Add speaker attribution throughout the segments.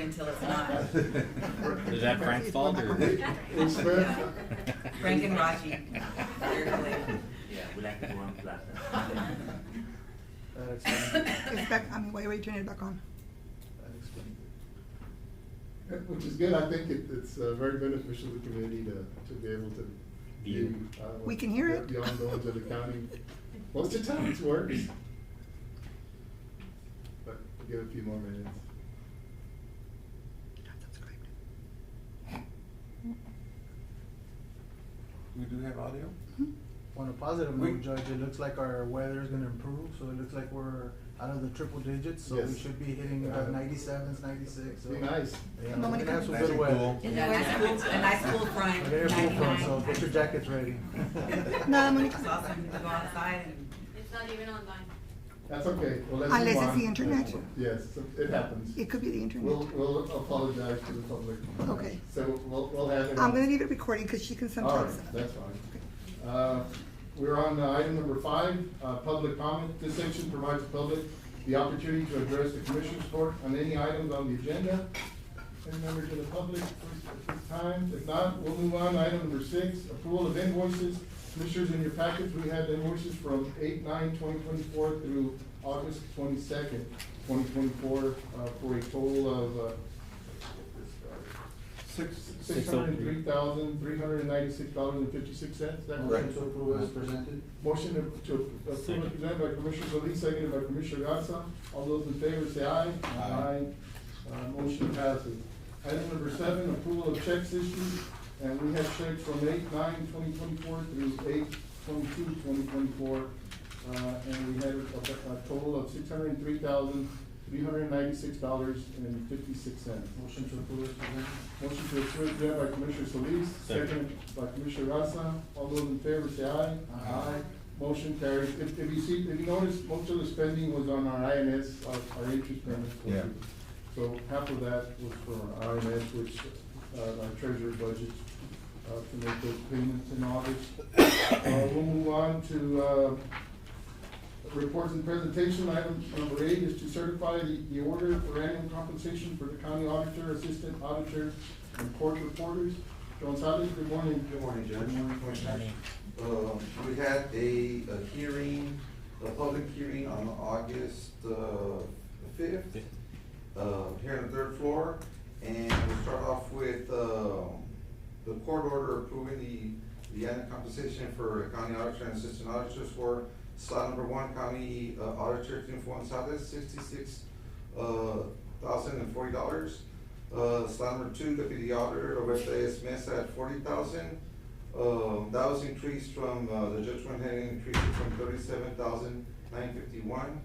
Speaker 1: until it's not.
Speaker 2: Is that Frank's fault or?
Speaker 3: It's Smith.
Speaker 1: Frank and Raji. They're related.
Speaker 4: Yeah, we like to go on plaza.
Speaker 3: That explains it.
Speaker 5: It's back, why are you turning it back on?
Speaker 3: That explains it. Which is good. I think it's very beneficial to the community to be able to
Speaker 2: View.
Speaker 5: We can hear it.
Speaker 3: The ongoings of the county. Most of the time it works. But we'll give it a few more minutes.
Speaker 6: We do have audio?
Speaker 7: On a positive note, Judge, it looks like our weather is gonna improve, so it looks like we're out of the triple digits, so we
Speaker 3: Yes.
Speaker 7: should be hitting about 97s, 96. So
Speaker 3: Be nice.
Speaker 7: yeah,
Speaker 5: No,
Speaker 7: we're
Speaker 5: when it
Speaker 7: gonna have some
Speaker 6: comes-
Speaker 7: good
Speaker 6: Nice and
Speaker 7: weather.
Speaker 6: cool.
Speaker 1: A nice cool front.
Speaker 7: We're gonna have cool front,
Speaker 1: 99.
Speaker 7: so get your jackets ready.
Speaker 5: No, Monica.
Speaker 1: It's awesome to go outside and.
Speaker 8: It's not even online.
Speaker 3: That's okay. Well, let's
Speaker 5: Unless
Speaker 3: move
Speaker 5: it's
Speaker 3: on.
Speaker 5: the internet.
Speaker 3: Yes, it happens.
Speaker 5: It could be the
Speaker 3: We'll
Speaker 5: internet.
Speaker 3: apologize to the public.
Speaker 5: Okay.
Speaker 3: So we'll have it.
Speaker 5: I'm gonna leave it recording because she can
Speaker 3: All
Speaker 5: sometimes.
Speaker 3: right, that's fine. We're on item number 5, public comment. This section provides the public the opportunity to address the commissioner's court on any items on the agenda. Any members of the public at this time? If not, we'll move on. Item number 6, approval of invoices. Commissioners, in your packets, we have invoices from 8/9/2024 through August 22nd, 2024, for a total of, $603,396.56.
Speaker 6: Correct. To approve as presented?
Speaker 3: Motion to approve presented by Commissioner Solis, seconded by Commissioner Garza. All those in favor say aye.
Speaker 6: Aye.
Speaker 3: Motion passes. Item number 7, approval of checks issued, and we have checks from 8/9/2024 through 8/22/2024. And we had a total of $603,396.56.
Speaker 7: Motion to approve is presented.
Speaker 3: Motion to approve presented by Commissioner Solis, seconded by Commissioner Garza. All those in favor say aye.
Speaker 6: Aye.
Speaker 3: Motion carries. If you notice, most of the spending was on our INS, our interest payments.
Speaker 6: Yeah.
Speaker 3: So half of that was for our INS, which, our treasurer budget, to make those payments in August. We'll move on to, reports and presentation. Item number 8 is to certify the order for annual compensation for the county auditor, assistant auditor, and court reporters. Gonzalez, good morning.
Speaker 6: Good morning, Judge.
Speaker 3: Good morning,
Speaker 6: Commissioners. We had a hearing, a public hearing on August, 5th, here on the 3rd floor. And we'll start off with, the court order approving the annual compensation for county auditor and assistant auditors for slot number 1, county auditor Tiempo Gonzalez, $66,040. Slot number 2, deputy auditor Roberta Smith at $40,000. That was increased from, the judgment had increased from $37,951.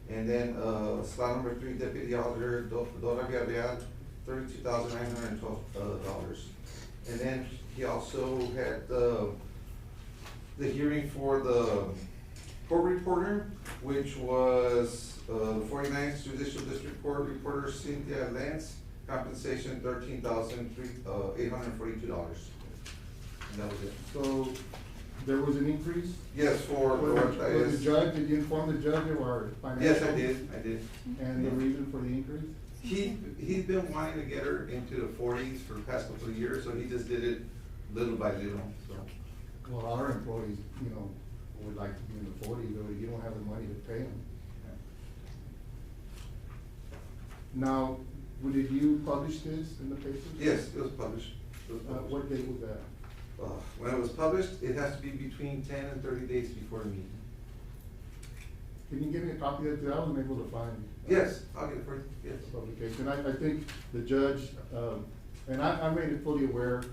Speaker 6: And then, slot number 3, deputy auditor Dora Villarreal, $32,912. And then he also had the hearing for the court reporter, which was, the 49th Judicial District Court reporter Cynthia Lance, compensation $13,842. And that was it.
Speaker 3: So, there was an increase?
Speaker 6: Yes, for
Speaker 3: Was the judge, did you inform the judge of our financial?
Speaker 6: Yes, I did.
Speaker 3: And the reason for the increase?
Speaker 6: He's been wanting to get her into the 40s for the past couple of years, so he just did it little by little, so.
Speaker 3: Well, our employees, would like to be in the 40s, though you don't have the money to pay them. Now, did you publish this in the paper?
Speaker 6: Yes, it was published.
Speaker 3: What date was that?
Speaker 6: When it was published, it has to be between 10 and 30 days before the meeting.
Speaker 3: Can you give me a copy of that? I wasn't able to find.
Speaker 6: Yes, I'll get it for you, yes.
Speaker 3: Publication. I think the judge, and I made it fully aware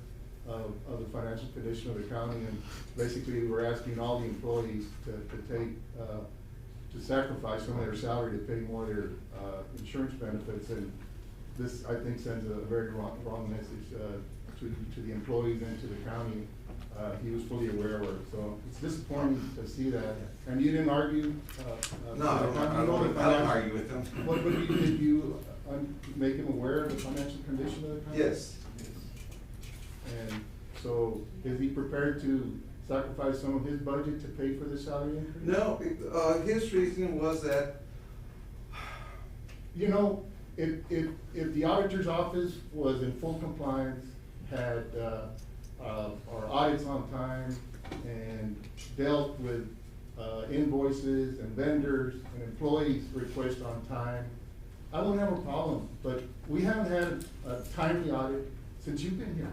Speaker 3: of the financial condition of the county, and basically we're asking all the employees to sacrifice some of their salary to pay more of their, insurance benefits, and this, I think, sends a very wrong message, to the employees and to the county. He was fully aware of it, so it's disappointing to see that. And you didn't argue?
Speaker 6: No, I don't argue with him.
Speaker 3: What, did you make him aware of the financial condition of the county?
Speaker 6: Yes.
Speaker 3: And so, is he prepared to sacrifice some of his budget to pay for the salary increase?
Speaker 6: No, his reasoning was that,
Speaker 3: if the auditor's office was in full compliance, had, our audits on time and dealt with, invoices and vendors and employees' requests on time, I wouldn't have a problem, but we haven't had a timely audit since you've been here.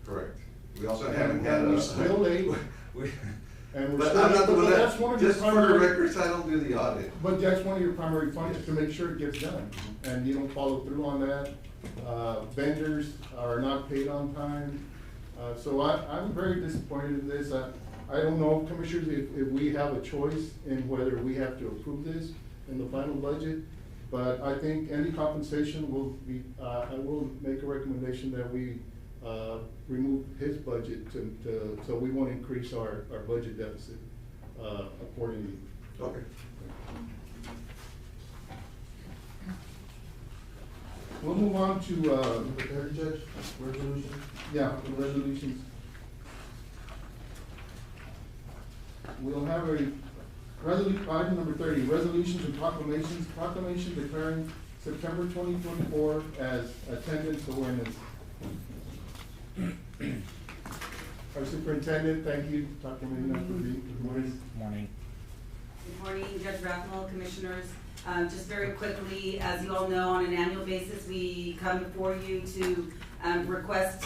Speaker 6: Correct. We also haven't had
Speaker 3: And we're still late.
Speaker 6: we-
Speaker 3: And we're
Speaker 6: But
Speaker 3: still,
Speaker 6: I'm not the
Speaker 3: but
Speaker 6: one
Speaker 3: that's
Speaker 6: that,
Speaker 3: one of your
Speaker 6: just for the
Speaker 3: primary,
Speaker 6: records, I don't do the audit.
Speaker 3: but that's one of your primary functions, to make sure it gets done, and you don't follow through on that. Vendors are not paid on time, so I'm very disappointed in this. I don't know, Commissioners, if we have a choice in whether we have to approve this in the final budget, but I think any compensation will be, I will make a recommendation that we, remove his budget so we won't increase our budget deficit, accordingly.
Speaker 6: Okay.
Speaker 3: We'll move on to,
Speaker 7: Number 30, Judge, resolution.
Speaker 3: yeah, the resolutions. We'll have a item number 30, resolutions and proclamations, proclamation declaring September 2024 as Attendance Awareness. Our superintendent, thank you, Dr. Medina, for being, good morning.
Speaker 2: Morning.
Speaker 1: Good morning, Judge Rathmel, Commissioners. Just very quickly, as you all know, on an annual basis, we come before you to request,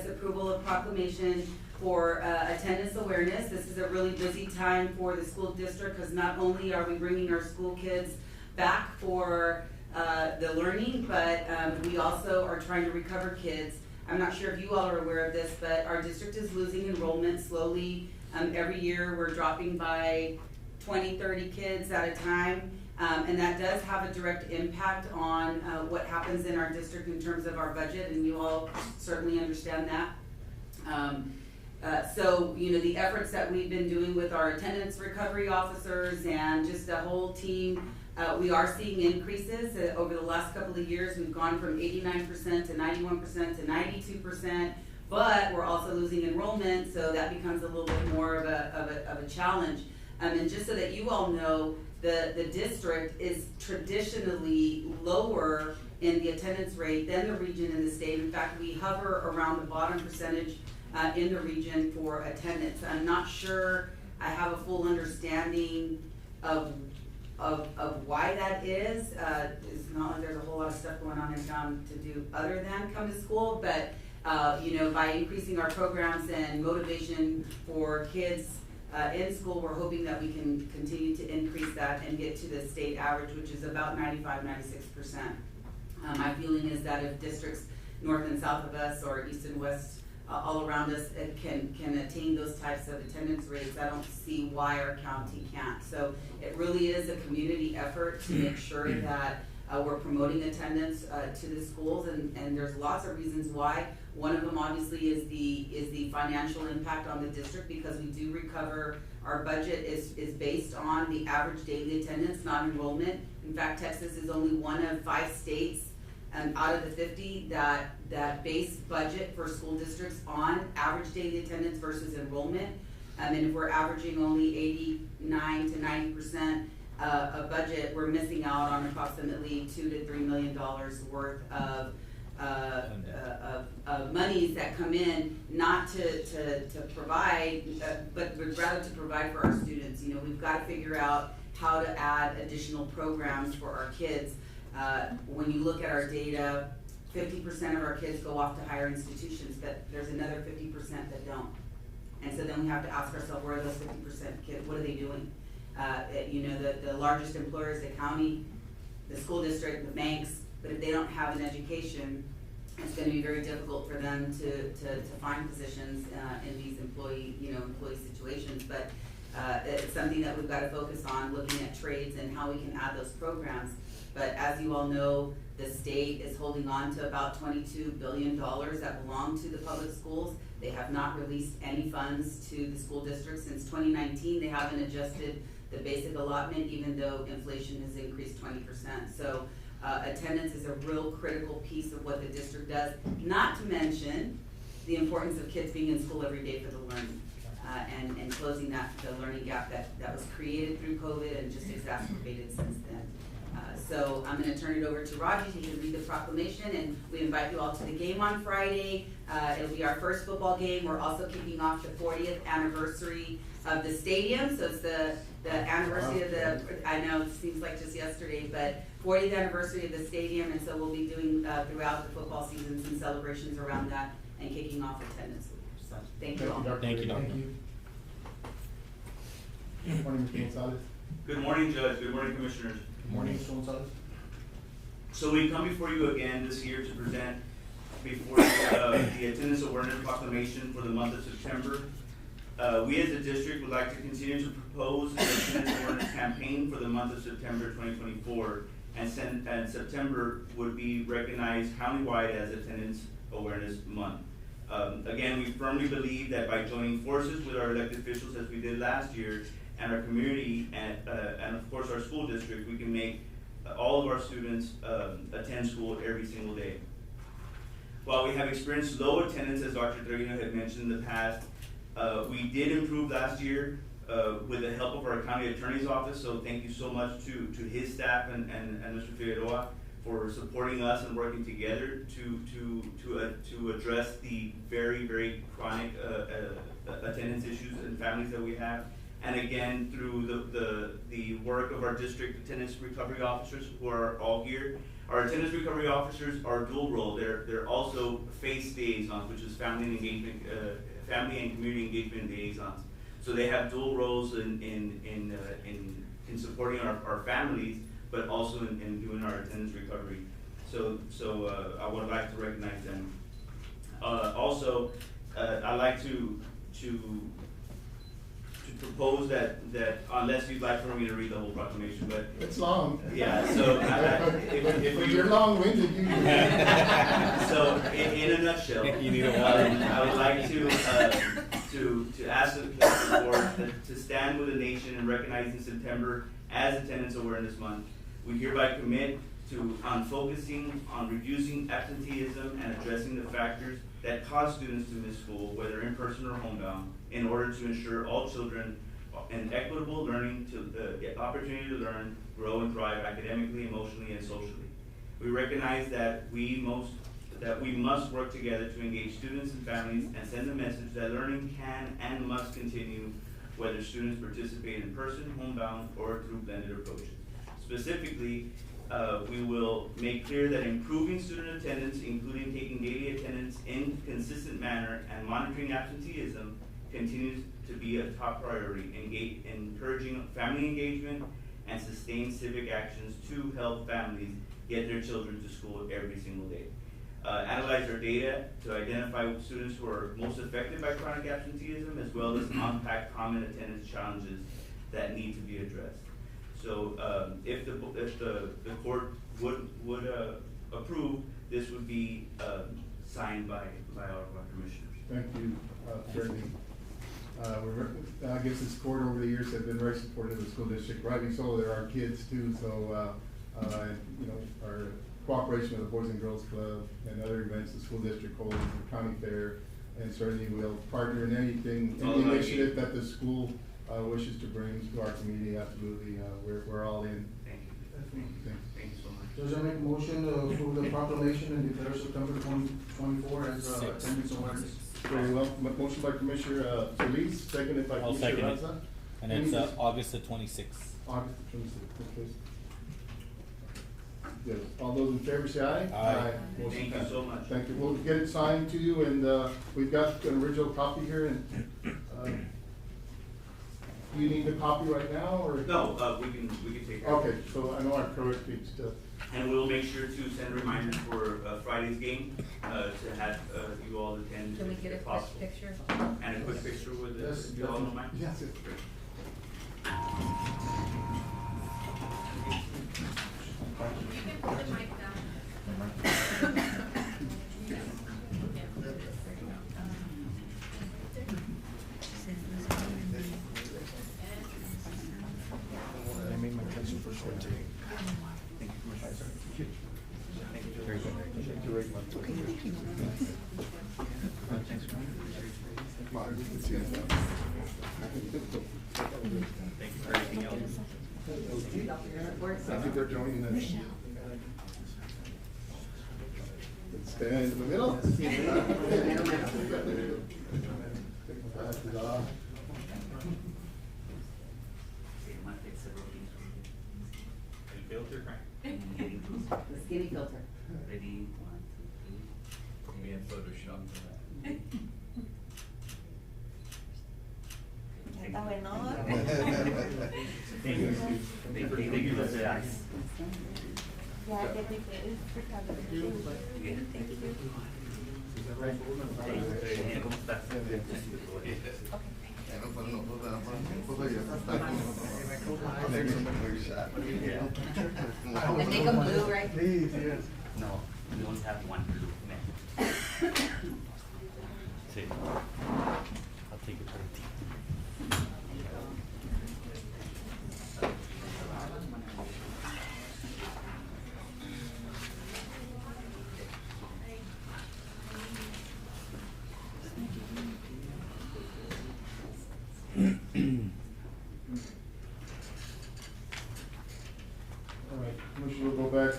Speaker 1: approval of proclamation for attendance awareness. This is a really busy time for the school district because not only are we bringing our school kids back for the learning, but we also are trying to recover kids. I'm not sure if you all are aware of this, but our district is losing enrollment slowly. Every year we're dropping by 20, 30 kids at a time. And that does have a direct impact on what happens in our district in terms of our budget, and you all certainly understand that. So, the efforts that we've been doing with our attendance recovery officers and just the whole team, we are seeing increases. Over the last couple of years, we've gone from 89% to 91% to 92%, but we're also losing enrollment, so that becomes a little bit more of a challenge. And just so that you all know, the district is traditionally lower in the attendance rate than the region in the state. In fact, we hover around the bottom percentage in the region for attendance. I'm not sure I have a full understanding of why that is. It's not like there's a whole lot of stuff going on in town to do other than come to school, but by increasing our programs and motivation for kids in school, we're hoping that we can continue to increase that and get to the state average, which is about 95–96%. My feeling is that if districts north and south of us, or east and west, all around us, can attain those types of attendance rates, I don't see why our county can't. So it really is a community effort to make sure that we're promoting attendance to the schools, and there's lots of reasons why. One of them obviously is the financial impact on the district, because we do recover. Our budget is based on the average daily attendance, not enrollment. In fact, Texas is only one of 5 states out of the 50 that base budget for school districts on average daily attendance versus enrollment. And if we're averaging only 89 to 90% of budget, we're missing out on approximately $2 to $3 million worth of monies that come in, not to provide, but rather to provide for our students. We've got to figure out how to add additional programs for our kids. When you look at our data, 50% of our kids go off to higher institutions, but there's another 50% that don't. And so then we have to ask ourselves, where are those 50% kids? What are they doing? The largest employers, the county, the school district, the banks, but if they don't have an education, it's going to be very difficult for them to find positions in these employee situations. But it's something that we've got to focus on, looking at trades and how we can add those programs. But as you all know, the state is holding on to about $22 billion that belong to the public schools. They have not released any funds to the school districts since 2019. They haven't adjusted the basic allotment, even though inflation has increased 20%. So attendance is a real critical piece of what the district does, not to mention the importance of kids being in school every day for the learning. And closing the learning gap that was created through COVID and just exacerbated since then. So I'm gonna turn it over to Raji, he can read the proclamation, and we invite you all to the game on Friday. It'll be our first football game. We're also kicking off the 40th anniversary of the stadium, so it's the anniversary of the, I know it seems like just yesterday, but 40th anniversary of the stadium, and so we'll be doing throughout the football season some celebrations around that and kicking off attendance. So thank you all.
Speaker 2: Thank you, Doctor.
Speaker 3: Thank you. Morning, Mr. Gonzalez.
Speaker 8: Good morning, Judge. Good morning, Commissioners.
Speaker 3: Good morning, Mr. Gonzalez.
Speaker 8: So we come before you again this year to present before you the attendance awareness proclamation for the month of September. We as a district would like to continue to propose an attendance awareness campaign for the month of September 2024, and September would be recognized countywide as Attendance Awareness Month. Again, we firmly believe that by joining forces with our elected officials as we did last year, and our community, and of course our school district, we can make all of our students attend school every single day. While we have experienced low attendance, as Dr. Trevino had mentioned in the past, we did improve last year with the help of our county attorney's office, so thank you so much to his staff and Mr. Figueroa for supporting us and working together to address the very, very chronic attendance issues and families that we have. And again, through the work of our district attendance recovery officers who are all here. Our attendance recovery officers are dual role. They're also FACE liaisons, which is family and engagement, family and community engagement liaisons. So they have dual roles in supporting our families, but also in doing our attendance recovery. So I would like to recognize them. Also, I'd like to propose that unless you'd like for me to read the whole proclamation, but
Speaker 3: It's long.
Speaker 8: yeah. So if
Speaker 3: You're long-winded, you.
Speaker 8: So in a nutshell,
Speaker 2: You need a water.
Speaker 8: I would like to ask the Commission Board to stand with the nation in recognizing September as Attendance Awareness Month. We hereby commit on focusing on reducing absenteeism and addressing the factors that cause students to miss school, whether in person or homebound, in order to ensure all children an equitable learning the opportunity to learn, grow, and thrive academically, emotionally, and socially. We recognize that we must work together to engage students and families and send the message that learning can and must continue, whether students participate in person, homebound, or through blended approaches. Specifically, we will make clear that improving student attendance, including taking daily attendance in a consistent manner and monitoring absenteeism, continues to be a top priority, encouraging family engagement and sustained civic actions to help families get their children to school every single day. Analyze our data to identify students who are most affected by chronic absenteeism, as well as unpack common attendance challenges that need to be addressed. So if the court would approve, this would be signed by all of our commissioners.
Speaker 3: Thank you, Attorney. I guess this court over the years have been very supportive of the school district, rightly so. There are kids too, so you know, our cooperation with the Boys and Girls Club and other events the school district holds, the county fair, and certainly we'll partner in anything, any initiative that the school wishes to bring to our community. Absolutely, we're all in.
Speaker 8: Thank you. Thank you so much.
Speaker 7: Does I make a motion to approve the proclamation and declare September 2024 as attendance awareness?
Speaker 3: Very well. Motion by Commissioner Solis, seconded by
Speaker 2: I'll
Speaker 3: Commissioner
Speaker 2: second it.
Speaker 3: Raza.
Speaker 2: And it's August the 26th.
Speaker 3: August 26th, okay. Yes, all those in favor say aye.
Speaker 2: Aye.
Speaker 3: Motion
Speaker 8: Thank you
Speaker 3: passes.
Speaker 8: so much.
Speaker 3: Thank you. We'll get it signed to you, and we've got an original copy here, and do you need the copy right now, or?
Speaker 8: No, we can take care of it.
Speaker 3: Okay, so I know our clerk needs to.
Speaker 8: And we'll make sure to send reminders for Friday's game to have you all attend.
Speaker 9: Can we get a
Speaker 8: if
Speaker 9: quick
Speaker 8: possible.
Speaker 9: picture?
Speaker 8: And a quick picture with
Speaker 3: Yes,
Speaker 8: this, you all don't mind?
Speaker 3: yes.
Speaker 9: You can pull the mic down.
Speaker 7: I made my question for short today.
Speaker 2: Very good.
Speaker 3: Thank you very much.
Speaker 5: Okay, thank you.
Speaker 2: Thank you for everything else.
Speaker 3: I think they're joining us. Stand in the middle.
Speaker 2: El filter, right?
Speaker 1: The skinny filter.
Speaker 4: Ready, 1, 2, 3.
Speaker 2: Me and Photoshop for that.
Speaker 10: Está bueno.
Speaker 4: Thank you. Thank you, Mr. Ice.
Speaker 10: Ya te prepares for
Speaker 4: Bien.
Speaker 10: Thank you.
Speaker 4: Hey, ¿cómo estás?
Speaker 1: And make them blue, right?
Speaker 7: Please, yes.
Speaker 4: No, we only have one blue man.
Speaker 2: Sí. I'll take it for the team.
Speaker 3: All right, Commissioner, we'll go back,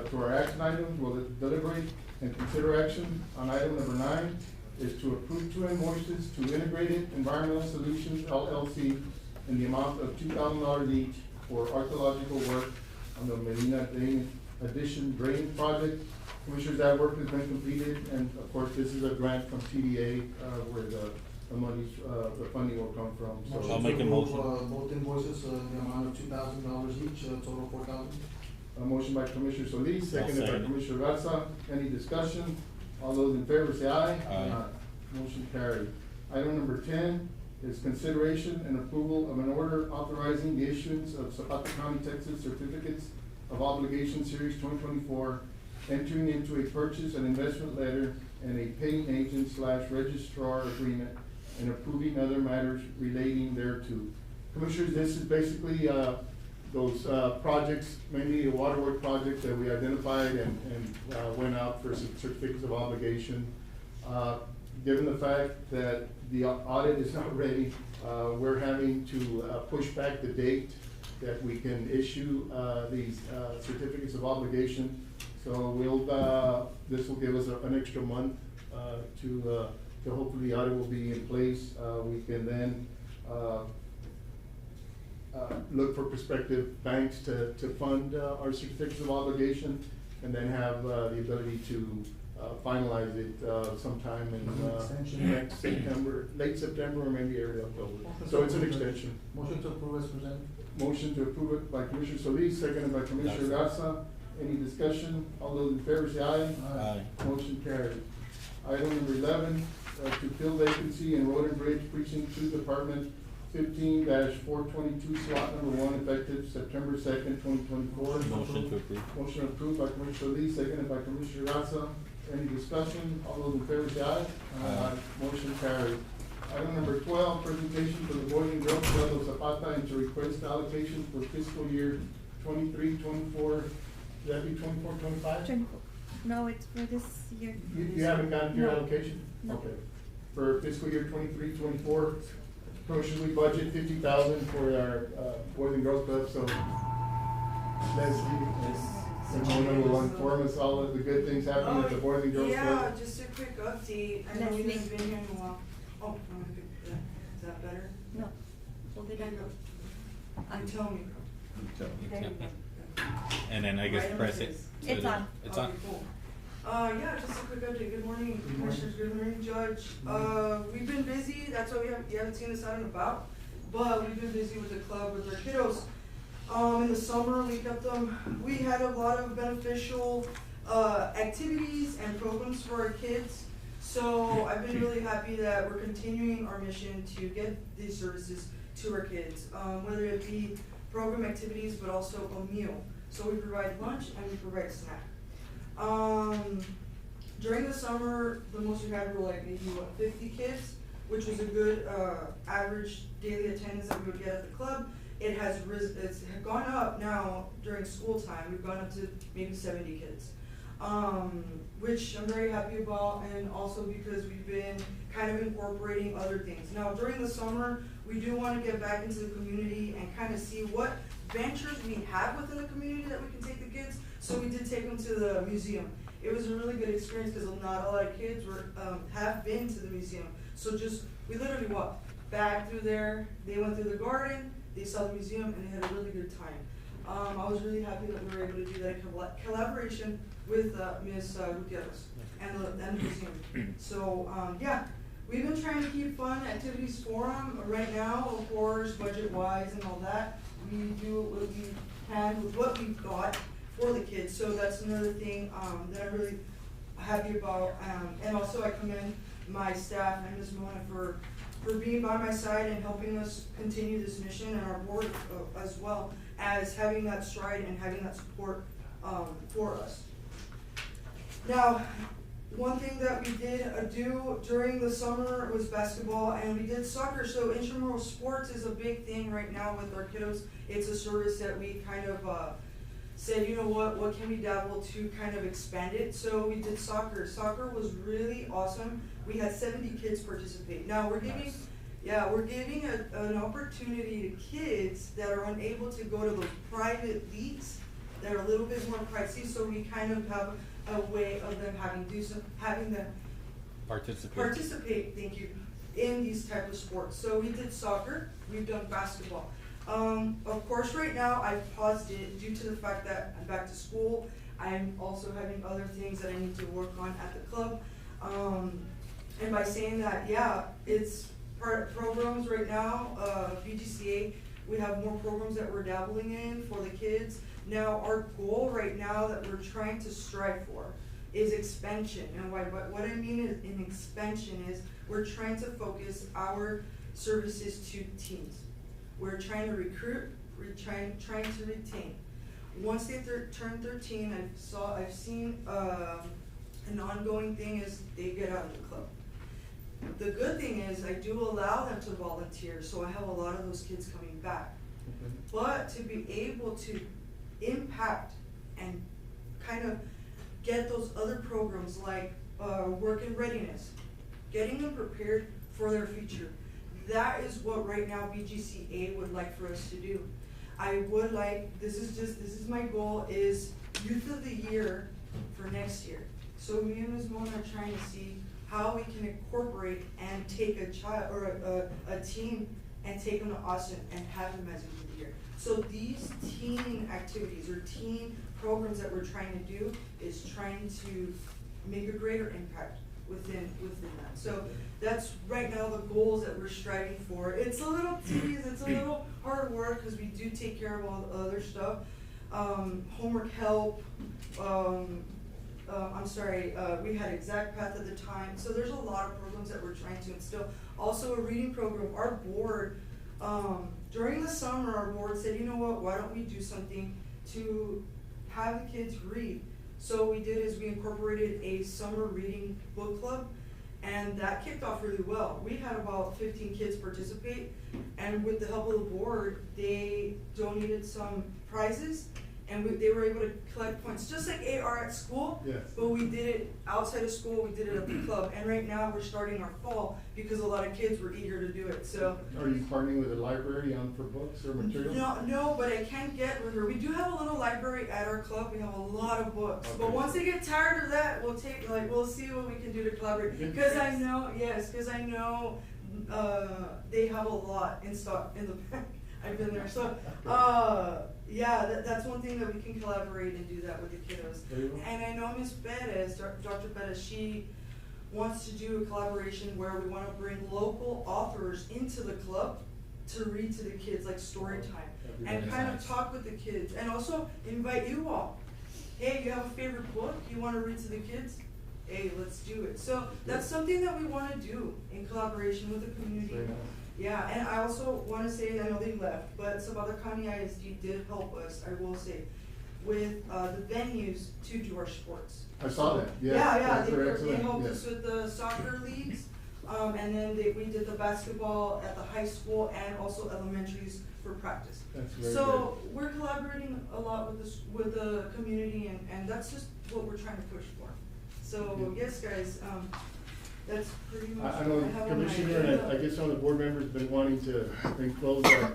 Speaker 3: to our action items. We'll deliberate and consider action on item number 9 is to approve 2 invoices to Integrated Environmental Solutions LLC in the amount of $2,000 each for archaeological work on the Medina Drain Addition Drain Project. Commissioners, that work has been completed, and of course, this is a grant from TDA, where the monies, the funding will come from, so.
Speaker 2: I'll make a motion.
Speaker 7: Both invoices, the amount of $2,000 each, total $4,000.
Speaker 3: A motion by Commissioner Solis, seconded by
Speaker 2: second.
Speaker 3: Commissioner Garza. Any discussion? All those in favor say aye.
Speaker 2: Aye.
Speaker 3: Motion carried. Item number 10 is consideration and approval of an order authorizing the issuance of Zapata County, Texas certificates of obligation series 2024, entering into a purchase and investment letter and a paying agent / registrar agreement, and approving other matters relating thereto. Commissioners, this is basically, those, projects, mainly the waterwork projects that we identified and went out for some certificates of obligation. Given the fact that the audit is not ready, we're having to, push back the date that we can issue, these, certificates of obligation. So we'll, this will give us an extra month, to hopefully the audit will be in place. We can then, look for prospective banks to fund, our certificates of obligation, and then have, the ability to, finalize it, sometime in,
Speaker 7: Extension.
Speaker 3: next September, late September, or maybe early October. So it's an extension.
Speaker 7: Motion to approve as presented.
Speaker 3: Motion to approve it by Commissioner Solis, seconded by Commissioner Garza. Any discussion? All those in favor say aye.
Speaker 2: Aye.
Speaker 3: Motion carried. Item number 11, to fill vacancy in Road and Bridge Precinct 2 Department 15-422, slot number 1, effective September 2nd, 2024.
Speaker 2: Motion to approve.
Speaker 3: Motion approved by Commissioner Solis, seconded by Commissioner Garza. Any discussion? All those in favor say aye.
Speaker 2: Aye.
Speaker 3: Motion carried. Item number 12, presentation for the Boys and Girls Club of Zapata and to request allocation for fiscal year 23-24. Would that be 24-25?
Speaker 10: No, it's for this year.
Speaker 3: You haven't gotten your
Speaker 10: No.
Speaker 3: allocation?
Speaker 10: No.
Speaker 3: Okay. For fiscal year 23-24, should we budget 50,000 for our, Boys and Girls Club, so Simona will inform us all of the good things happening at the Boys and Girls Club.
Speaker 11: Yeah, just a quick update. I know we
Speaker 10: Leslie.
Speaker 11: haven't been here in a while. Oh, okay, is that better?
Speaker 10: No. Hold it
Speaker 11: You
Speaker 10: on.
Speaker 11: tell me.
Speaker 10: There you go.
Speaker 2: And then I guess
Speaker 11: Right on
Speaker 2: press
Speaker 11: this.
Speaker 2: it.
Speaker 10: It's on.
Speaker 2: It's
Speaker 11: Okay,
Speaker 2: on.
Speaker 11: cool. Yeah, just a quick update. Good morning,
Speaker 3: Good morning.
Speaker 11: Commissioners. Good morning, Judge. We've been busy. That's why you haven't seen us out and about. But we've been busy with the club, with our kiddos. In the summer, we had a lot of beneficial, activities and programs for our kids. So I've been really happy that we're continuing our mission to get these services to our kids, whether it be program activities, but also a meal. So we provide lunch and we provide snack. During the summer, the most we had were like maybe 50 kids, which was a good, average daily attendance that we would get at the club. It has it's gone up now during school time. We've gone up to maybe 70 kids. which I'm very happy about, and also because we've been kind of incorporating other things. Now, during the summer, we do want to get back into the community and kind of see what ventures we have within the community that we can take the kids. So we did take them to the museum. It was a really good experience because not a lot of kids have been to the museum. So we literally walked back through there, they went through the garden, they saw the museum, and they had a really good time. I was really happy that we were able to do that in collaboration with Ms. Gutierrez and the museum. So, yeah, we've been trying to keep fun activities for them. Right now, of course, budget-wise and all that, we do what we can with what we've got for the kids. So that's another thing that I'm really happy about. And also I commend my staff and Ms. Mona for being by my side and helping us continue this mission, and our board as well as having that stride and having that support for us. Now, one thing that we did do during the summer was basketball, and we did soccer. So intramural sports is a big thing right now with our kiddos. It's a service that we kind of said, you know what can we dabble to kind of expand it? So we did soccer. Soccer was really awesome. We had 70 kids participate. Now we're giving, we're giving an opportunity to kids that are unable to go to those private leagues that are a little bit more pricey. So we kind of have a way of them having them participate. Thank you, in these type of sports. So we did soccer. We've done basketball. Of course, right now I've paused it due to the fact that I'm back to school. I'm also having other things that I need to work on at the club. And by saying that, it's programs right now, BGCA, we have more programs that we're dabbling in for the kids. Now, our goal right now that we're trying to strive for is expansion. And what I mean in expansion is we're trying to focus our services to teens. We're trying to recruit, we're trying to retain. Once they turn 13, I've seen an ongoing thing is they get out of the club. The good thing is I do allow them to volunteer, so I have a lot of those kids coming back.
Speaker 3: Okay.
Speaker 11: But to be able to impact and kind of get those other programs like work in readiness, getting them prepared for their future. That is what right now BGCA would like for us to do. I would like, this is my goal, is Youth of the Year for next year. So me and Ms. Mona are trying to see how we can incorporate and take a child or a team and take them to Austin and have them as Youth of the Year. So these teen activities or teen programs that we're trying to do is trying to make a greater impact within that. So that's right now the goals that we're striving for. It's a little tedious, it's a little hard work because we do take care of all the other stuff. Homework help, we had Zapata at the time. So there's a lot of programs that we're trying to instill. Also a reading program. Our board, during the summer, our board said, you know what, why don't we do something to have the kids read? So what we did is we incorporated a summer reading book club, and that kicked off really well. We had about 15 kids participate, and with the help of the board, they donated some prizes, and they were able to collect points, just like AR at school.
Speaker 3: Yes.
Speaker 11: But we did it outside of school, we did it at the club, and right now we're starting our fall because a lot of kids were eager to do it, so.
Speaker 3: Are you partnering with the library for books or materials?
Speaker 11: No, but I can't get with her. We do have a little library at our club. We have a lot of books.
Speaker 3: Okay.
Speaker 11: But once they get tired of that, we'll see what we can do to collaborate. Because I know, they have a lot in stock in the back. I've been there. So, that's one thing that we can collaborate and do that with the kiddos.
Speaker 3: There you go.
Speaker 11: And I know Ms. Perez, Dr. Perez, she wants to do a collaboration where we want to bring local authors into the club to read to the kids, like story time, and kind of talk with the kids, and also invite you all. Hey, you have a favorite book you want to read to the kids? Hey, let's do it. So that's something that we want to do in collaboration with the community.
Speaker 3: Very nice.
Speaker 11: Yeah, and I also want to say, I know they left, but Zapata County ISD did help us, I will say, with the venues to do our sports.
Speaker 3: I saw that, yes.
Speaker 11: Yeah,
Speaker 3: That's very
Speaker 11: they
Speaker 3: excellent,
Speaker 11: helped
Speaker 3: yes.
Speaker 11: us with the soccer leagues. And then we did the basketball at the high school and also elementaries for practice.
Speaker 3: That's very
Speaker 11: So we're collaborating a lot with the community, and that's just what we're trying to push for. So yes, guys, that's pretty much.
Speaker 3: I know
Speaker 11: what have on my
Speaker 3: Commissioner, and I
Speaker 11: agenda.
Speaker 3: guess some of the board members have been wanting to enclose that,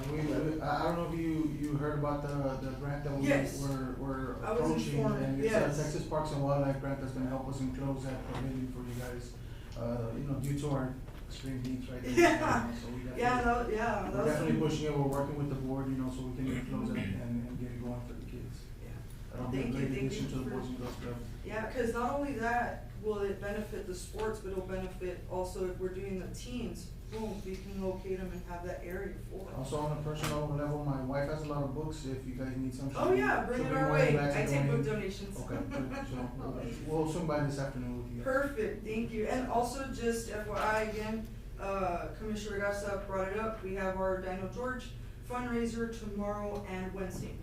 Speaker 7: I don't know if you heard about the grant that
Speaker 11: Yes.
Speaker 7: we're
Speaker 11: I was
Speaker 7: approaching,
Speaker 11: informed,
Speaker 7: and it's
Speaker 11: yes.
Speaker 7: Texas Parks and Wildlife grant that's gonna help us enclose that pavilion for you guys, due to our extreme heat right now.
Speaker 11: Yeah.
Speaker 7: So we definitely-
Speaker 11: Yeah,
Speaker 7: We're definitely pushing it, we're working with the board, so we can enclose it and get it going for the kids. That'll be a
Speaker 11: Thank you,
Speaker 7: great
Speaker 11: thank
Speaker 7: addition
Speaker 11: you
Speaker 7: to the
Speaker 11: for-
Speaker 7: Boys and Girls Club.
Speaker 11: Yeah, cause not only that will it benefit the sports, but it'll benefit also if we're doing the teens, boom, we can locate them and have that area for it.
Speaker 7: Also, on a personal level, my wife has a lot of books, if you guys need some.
Speaker 11: Oh yeah, bring
Speaker 7: she'll
Speaker 11: it
Speaker 7: be
Speaker 11: our
Speaker 7: more than
Speaker 11: way,
Speaker 7: glad to
Speaker 11: I take book
Speaker 7: donate.
Speaker 11: donations.
Speaker 7: Okay, good. So, we'll swing by this afternoon with you guys.
Speaker 11: Perfect, thank you, and also just FYI again, Commissioner Garza brought it up, we have our Dino George fundraiser tomorrow and Wednesday.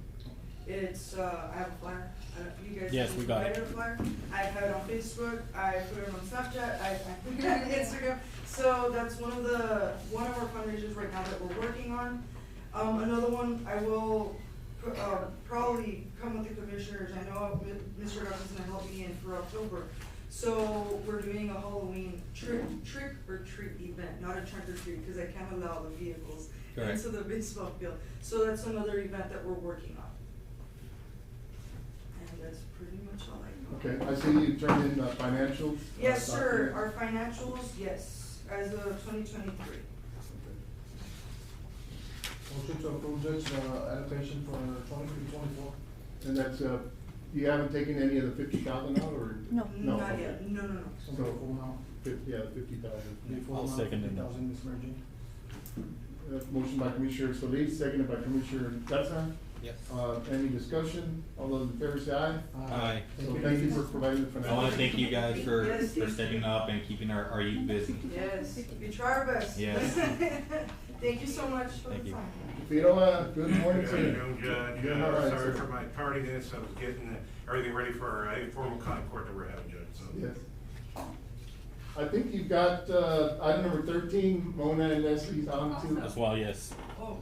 Speaker 11: It's, I have a flyer, you guys.
Speaker 2: Yes, we got it.
Speaker 11: provided a flyer, I have it on Facebook, I put it on Snapchat, I put it on Instagram, so that's one of our fundraisers right now that we're working on. Another one, I will, probably come with the commissioners, I know Mr. Garza's gonna help me in for October. So we're doing a Halloween trick or treat event, not a trunk or treat, because I can't allow the vehicles
Speaker 2: Correct.
Speaker 11: into the baseball field. So that's another event that we're working on. And that's pretty much all I know.
Speaker 3: okay, I see you turned in financials.
Speaker 11: Yes, sir,
Speaker 3: document.
Speaker 11: our financials, yes, as of 2023.
Speaker 7: Motion to approve, Judge, allocation for 23-24.
Speaker 3: And that's, you haven't taken any of the 50,000 out, or?
Speaker 10: No.
Speaker 3: No,
Speaker 11: Not
Speaker 3: okay.
Speaker 11: yet, no.
Speaker 7: So the full amount,
Speaker 3: Yeah, 50,000.
Speaker 7: the full
Speaker 2: I'll
Speaker 7: amount,
Speaker 2: second it.
Speaker 7: 50,000, Ms. Mergy.
Speaker 3: Motion by Commissioner Solis, seconded by Commissioner Garza.
Speaker 2: Yep.
Speaker 3: Any discussion? All those in favor say aye.
Speaker 2: Aye.
Speaker 3: So thank you for providing the
Speaker 2: I wanna
Speaker 3: financials.
Speaker 2: thank you guys for
Speaker 11: Yes, yes.
Speaker 2: stepping up and keeping our youth busy.
Speaker 11: Yes, we try our best.
Speaker 2: Yes.
Speaker 11: Thank you so much for the
Speaker 2: Thank you.
Speaker 11: time.
Speaker 3: Fiola, good morning
Speaker 12: Good
Speaker 3: to you.
Speaker 12: afternoon, Judge.
Speaker 3: You're all right,
Speaker 12: Sorry
Speaker 3: sir.
Speaker 12: for my tardiness. I was getting everything ready for our informal court that we're having, Judge, so.
Speaker 3: Yes. I think you've got, item number 13, Mona and Leslie's on to.
Speaker 2: As well, yes.
Speaker 11: Oh,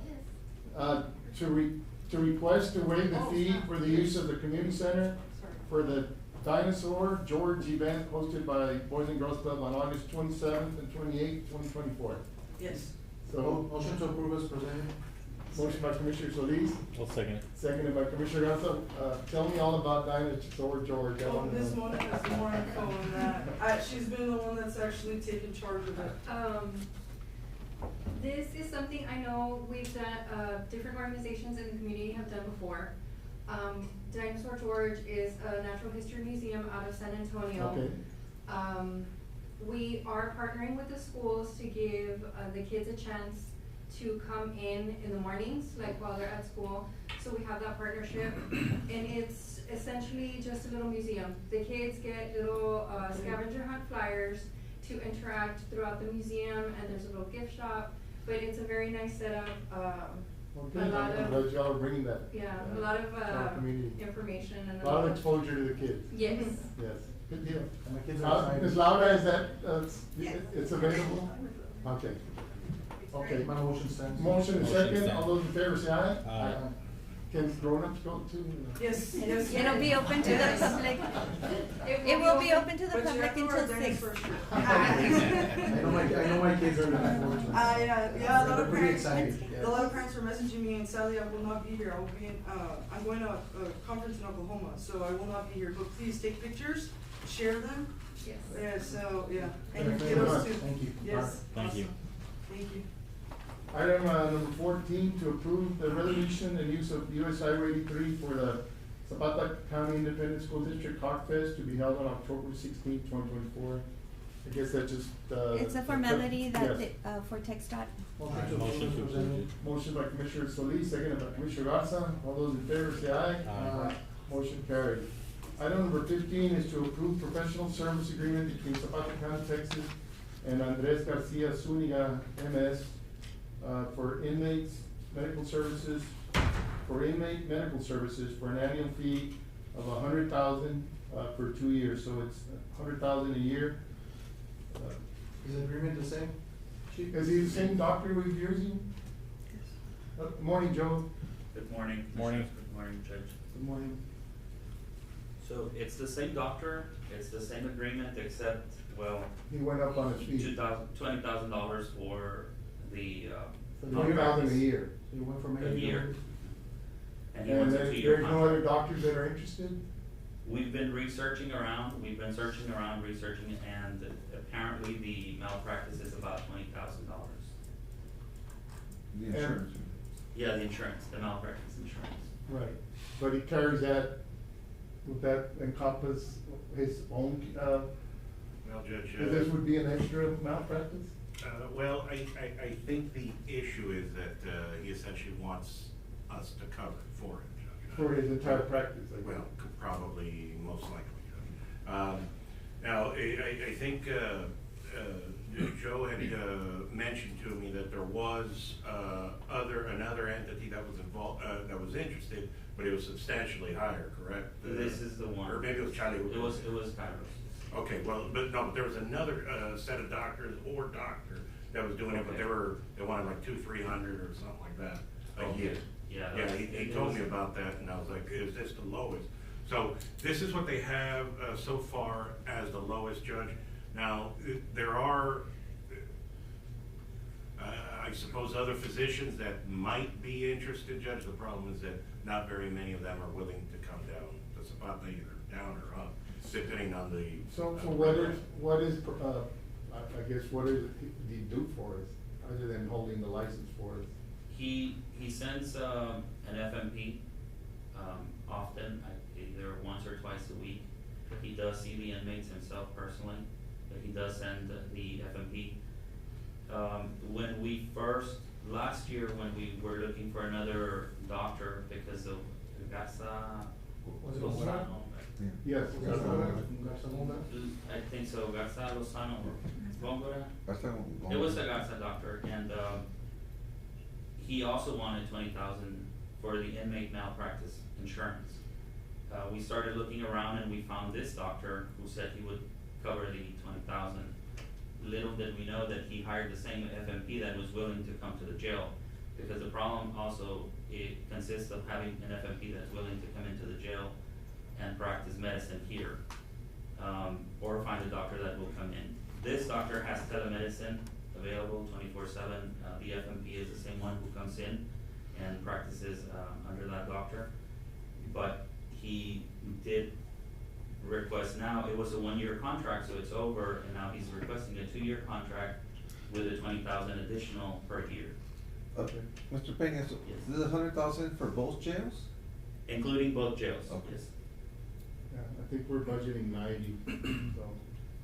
Speaker 3: To request to waive the fee for the use of the community center
Speaker 11: sorry.
Speaker 3: for the Dinosaur George event hosted by Boys and Girls Club on August 27th and 28th, 2024.
Speaker 11: Yes.
Speaker 3: So,
Speaker 7: Motion to approve as presented.
Speaker 3: motion by Commissioner Solis,
Speaker 2: We'll second it.
Speaker 3: seconded by Commissioner Garza. Tell me all about Dinosaur George. I
Speaker 11: Oh,
Speaker 3: wanna
Speaker 11: Ms.
Speaker 3: know.
Speaker 11: Mona has more info on that. She's been the one that's actually taken charge of it.
Speaker 9: This is something I know we've done, different organizations in the community have done before. Dinosaur George is a natural history museum out of San Antonio.
Speaker 3: Okay.
Speaker 9: We are partnering with the schools to give the kids a chance to come in the mornings, like while they're at school. So we have that partnership, and it's essentially just a little museum. The kids get little scavenger hunt flyers to interact throughout the museum, and there's a little gift shop. But it's a very nice setup.
Speaker 3: Okay,
Speaker 9: A lot
Speaker 3: I'm
Speaker 9: of
Speaker 3: glad y'all are bringing that.
Speaker 9: yeah, a lot of
Speaker 3: our community.
Speaker 9: information and
Speaker 3: A lot of exposure to the kids.
Speaker 9: Yes.
Speaker 3: Yes, good deal.
Speaker 7: And the kids are excited.
Speaker 3: Ms. Laura, is that,
Speaker 11: Yes.
Speaker 3: it's available? Okay. Okay.
Speaker 7: My motion stands.
Speaker 3: Motion and
Speaker 2: Motion
Speaker 3: second,
Speaker 2: stands.
Speaker 3: all those in favor say aye.
Speaker 2: Aye.
Speaker 3: Can grown-ups go too?
Speaker 11: Yes, yes.
Speaker 10: It'll be open to the public. It will be open to the
Speaker 11: But you
Speaker 10: public
Speaker 11: have to wear
Speaker 10: until
Speaker 11: a
Speaker 10: 6.
Speaker 11: dinosaur shirt.
Speaker 7: I know my kids are looking forward to it.
Speaker 11: Yeah, a lot
Speaker 7: They're
Speaker 11: of
Speaker 7: pretty
Speaker 11: parents,
Speaker 7: excited, yes.
Speaker 11: a lot of parents are messaging me, and sadly I will not be here. I will be in, I'm going to a conference in Oklahoma, so I will not be here. But please take pictures, share them.
Speaker 9: Yes.
Speaker 11: Yeah, so, yeah. And
Speaker 3: Thank
Speaker 11: your
Speaker 3: you very
Speaker 11: kiddos
Speaker 3: much.
Speaker 11: too.
Speaker 7: Thank you.
Speaker 11: Yes.
Speaker 2: Thank you.
Speaker 11: awesome. Thank you.
Speaker 3: Item number 14, to approve the resolution and use of US Highway 83 for the Zapata County Independent School District Hawk Fest to be held on October 16, 2024. I guess that just,
Speaker 10: It's a formality that,
Speaker 3: yes.
Speaker 10: for TechStot.
Speaker 7: Motion to
Speaker 2: Motion to
Speaker 7: approve as
Speaker 2: approve
Speaker 7: presented.
Speaker 2: it.
Speaker 3: Motion by Commissioner Solis, seconded by Commissioner Garza. All those in favor say aye.
Speaker 2: Aye.
Speaker 3: Motion carried. Item number 15 is to approve professional service agreement between Zapata County, Texas and Andres Garcia Zuniga, MS, for inmate medical services for an annual fee of $100,000 for 2 years. So it's $100,000 a year.
Speaker 7: Is the agreement the same, Chief?
Speaker 3: Is he the same doctor we've using? Morning, Joe.
Speaker 13: Good morning.
Speaker 2: Morning.
Speaker 13: Good morning, Judge.
Speaker 3: Good morning.
Speaker 13: So it's the same doctor, it's the same agreement, except, well,
Speaker 3: He went up on his feet.
Speaker 13: $20,000 for the,
Speaker 7: For the
Speaker 3: $20,000 a
Speaker 13: malpractice.
Speaker 3: year.
Speaker 7: So you went from
Speaker 13: A
Speaker 7: 80 to
Speaker 13: year.
Speaker 7: 100?
Speaker 13: And he
Speaker 3: And
Speaker 13: wants a
Speaker 3: there's
Speaker 13: 2-year
Speaker 3: no
Speaker 13: contract.
Speaker 3: other doctors that are interested?
Speaker 13: We've been researching around, researching, and apparently the malpractice is about $20,000.
Speaker 6: The
Speaker 3: And-
Speaker 6: insurance.
Speaker 13: Yeah, the insurance, the malpractice insurance.
Speaker 3: Right, but he carries that, would that encompass his own,
Speaker 12: Well, Judge,
Speaker 3: this would be an extra malpractice?
Speaker 12: well, I think the issue is that, he essentially wants us to cover for him, Judge.
Speaker 3: For his entire practice, I guess.
Speaker 12: Well, probably, most likely, Judge. Now, I think, Joe had, mentioned to me that there was, another entity that was involved, that was interested, but it was substantially higher, correct?
Speaker 13: This is the one.
Speaker 12: Or maybe it was Charlie.
Speaker 13: It was Kairos.
Speaker 12: Okay, well, but no, there was another, set of doctors or doctor that was doing it, but they wanted like 200-300 or something like that a year.
Speaker 13: Yeah,
Speaker 12: Yeah,
Speaker 13: that's-
Speaker 12: he told me about that, and I was like, is this the lowest? So this is what they have, so far as the lowest, Judge. Now, there are, I suppose, other physicians that might be interested, Judge. The problem is that not very many of them are willing to come down to Zapata, either down or up, depending on the.
Speaker 3: So what is, I guess, what did he do for us, other than holding the license for us?
Speaker 13: He sends an FMP often, either once or twice a week. He does see the inmates himself personally, but he does send the FMP. When we last year, when we were looking for another doctor because of Garza.
Speaker 7: Was it
Speaker 13: Lozano,
Speaker 7: Lozano?
Speaker 3: Yes.
Speaker 13: I think so, Garza Lozano or Góngora.
Speaker 6: That's not.
Speaker 13: It was a Garza doctor, and he also wanted 20,000 for the inmate malpractice insurance. We started looking around and we found this doctor who said he would cover the 20,000. Little did we know that he hired the same FMP that was willing to come to the jail, because the problem also, it consists of having an FMP that's willing to come into the jail and practice medicine here, or find a doctor that will come in. This doctor has telemedicine available 24/7. The FMP is the same one who comes in and practices under that doctor. But he did request now, it was a 1-year contract, so it's over, and now he's requesting a 2-year contract with a 20,000 additional per year,
Speaker 6: Okay, Mr. Peña, so
Speaker 13: Yes.
Speaker 6: this is 100,000 for both jails?
Speaker 13: including both jails,
Speaker 6: Okay.
Speaker 13: yes.
Speaker 3: Yeah, I think we're budgeting 90, so,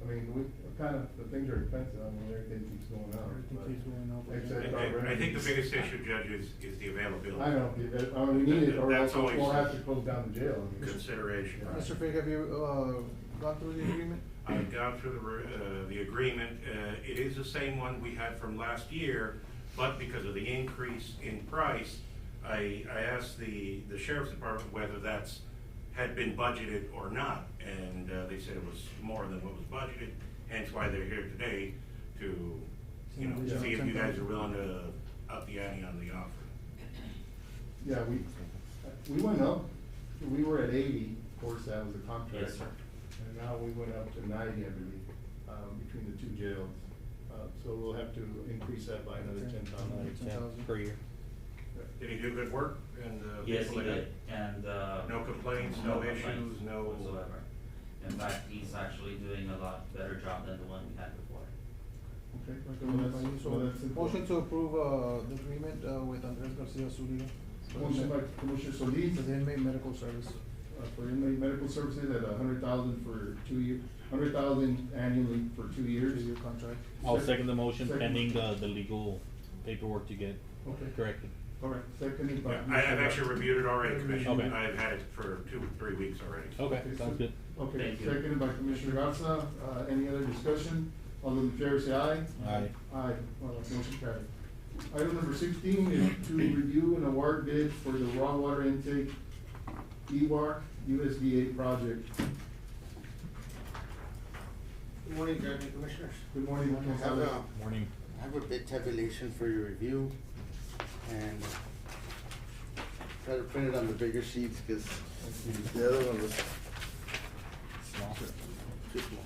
Speaker 3: I mean, the things are expensive, I mean, everything keeps going up.
Speaker 7: Everything
Speaker 3: but-
Speaker 7: keeps going up.
Speaker 3: Except our
Speaker 12: I think
Speaker 3: revenues.
Speaker 12: the biggest issue, Judge, is the availability.
Speaker 3: I know, I mean, we need it, or else
Speaker 12: That's always
Speaker 3: we'll have to close down the jail.
Speaker 12: Consideration.
Speaker 7: Mr. Fig, have you, gone through the agreement?
Speaker 12: I've gone through the agreement. It is the same one we had from last year, but because of the increase in price, I asked the sheriff's department whether had been budgeted or not, and they said it was more than what was budgeted, hence why they're here today to, see if you guys are willing to up the ante on the offer.
Speaker 3: Yeah, we went up, we were at 80, of course, that was the contract.
Speaker 13: Yes, sir.
Speaker 3: And now we went up to 90, I believe, between the two jails. So we'll have to increase that by another 10,000.
Speaker 7: 10,000
Speaker 2: per year.
Speaker 12: Did he do good work? And
Speaker 13: Yes,
Speaker 12: people
Speaker 13: he
Speaker 12: like
Speaker 13: did,
Speaker 12: that?
Speaker 13: and,
Speaker 12: No complaints, no issues, no.
Speaker 13: whatsoever. In fact, he's actually doing a lot better job than the one we had before.
Speaker 3: Okay,
Speaker 7: Recommended by you,
Speaker 3: well, that's
Speaker 7: so,
Speaker 3: it.
Speaker 7: motion to approve, the agreement, with Andres Garcia Zúñiga.
Speaker 3: Motion by Commissioner Solis,
Speaker 7: For the inmate medical service.
Speaker 3: for inmate medical services at 100,000 for 2 years, 100,000 annually for 2 years.
Speaker 7: 2-year contract.
Speaker 2: I'll second the motion
Speaker 3: Second.
Speaker 2: pending the legal paperwork to get
Speaker 3: Okay.
Speaker 2: corrected.
Speaker 3: All right, seconded by.
Speaker 12: Yeah, I've actually reviewed it already, Commissioner.
Speaker 2: Okay.
Speaker 12: I've had it for 2 or 3 weeks already.
Speaker 2: Okay, sounds good.
Speaker 3: Okay,
Speaker 13: Thank you.
Speaker 3: seconded by Commissioner Garza. Any other discussion? All those in favor say aye.
Speaker 2: Aye.
Speaker 3: Aye, well, motion carried. Item number 16 is to review and award bids for the raw water intake USDA project.
Speaker 14: Good morning, Judge and Commissioners.
Speaker 3: Good morning,
Speaker 14: I have
Speaker 3: Councilor.
Speaker 2: Morning.
Speaker 14: I have a bid tabulation for your review, and try to print it on the bigger sheets, because the other one was
Speaker 2: Small.
Speaker 14: too small.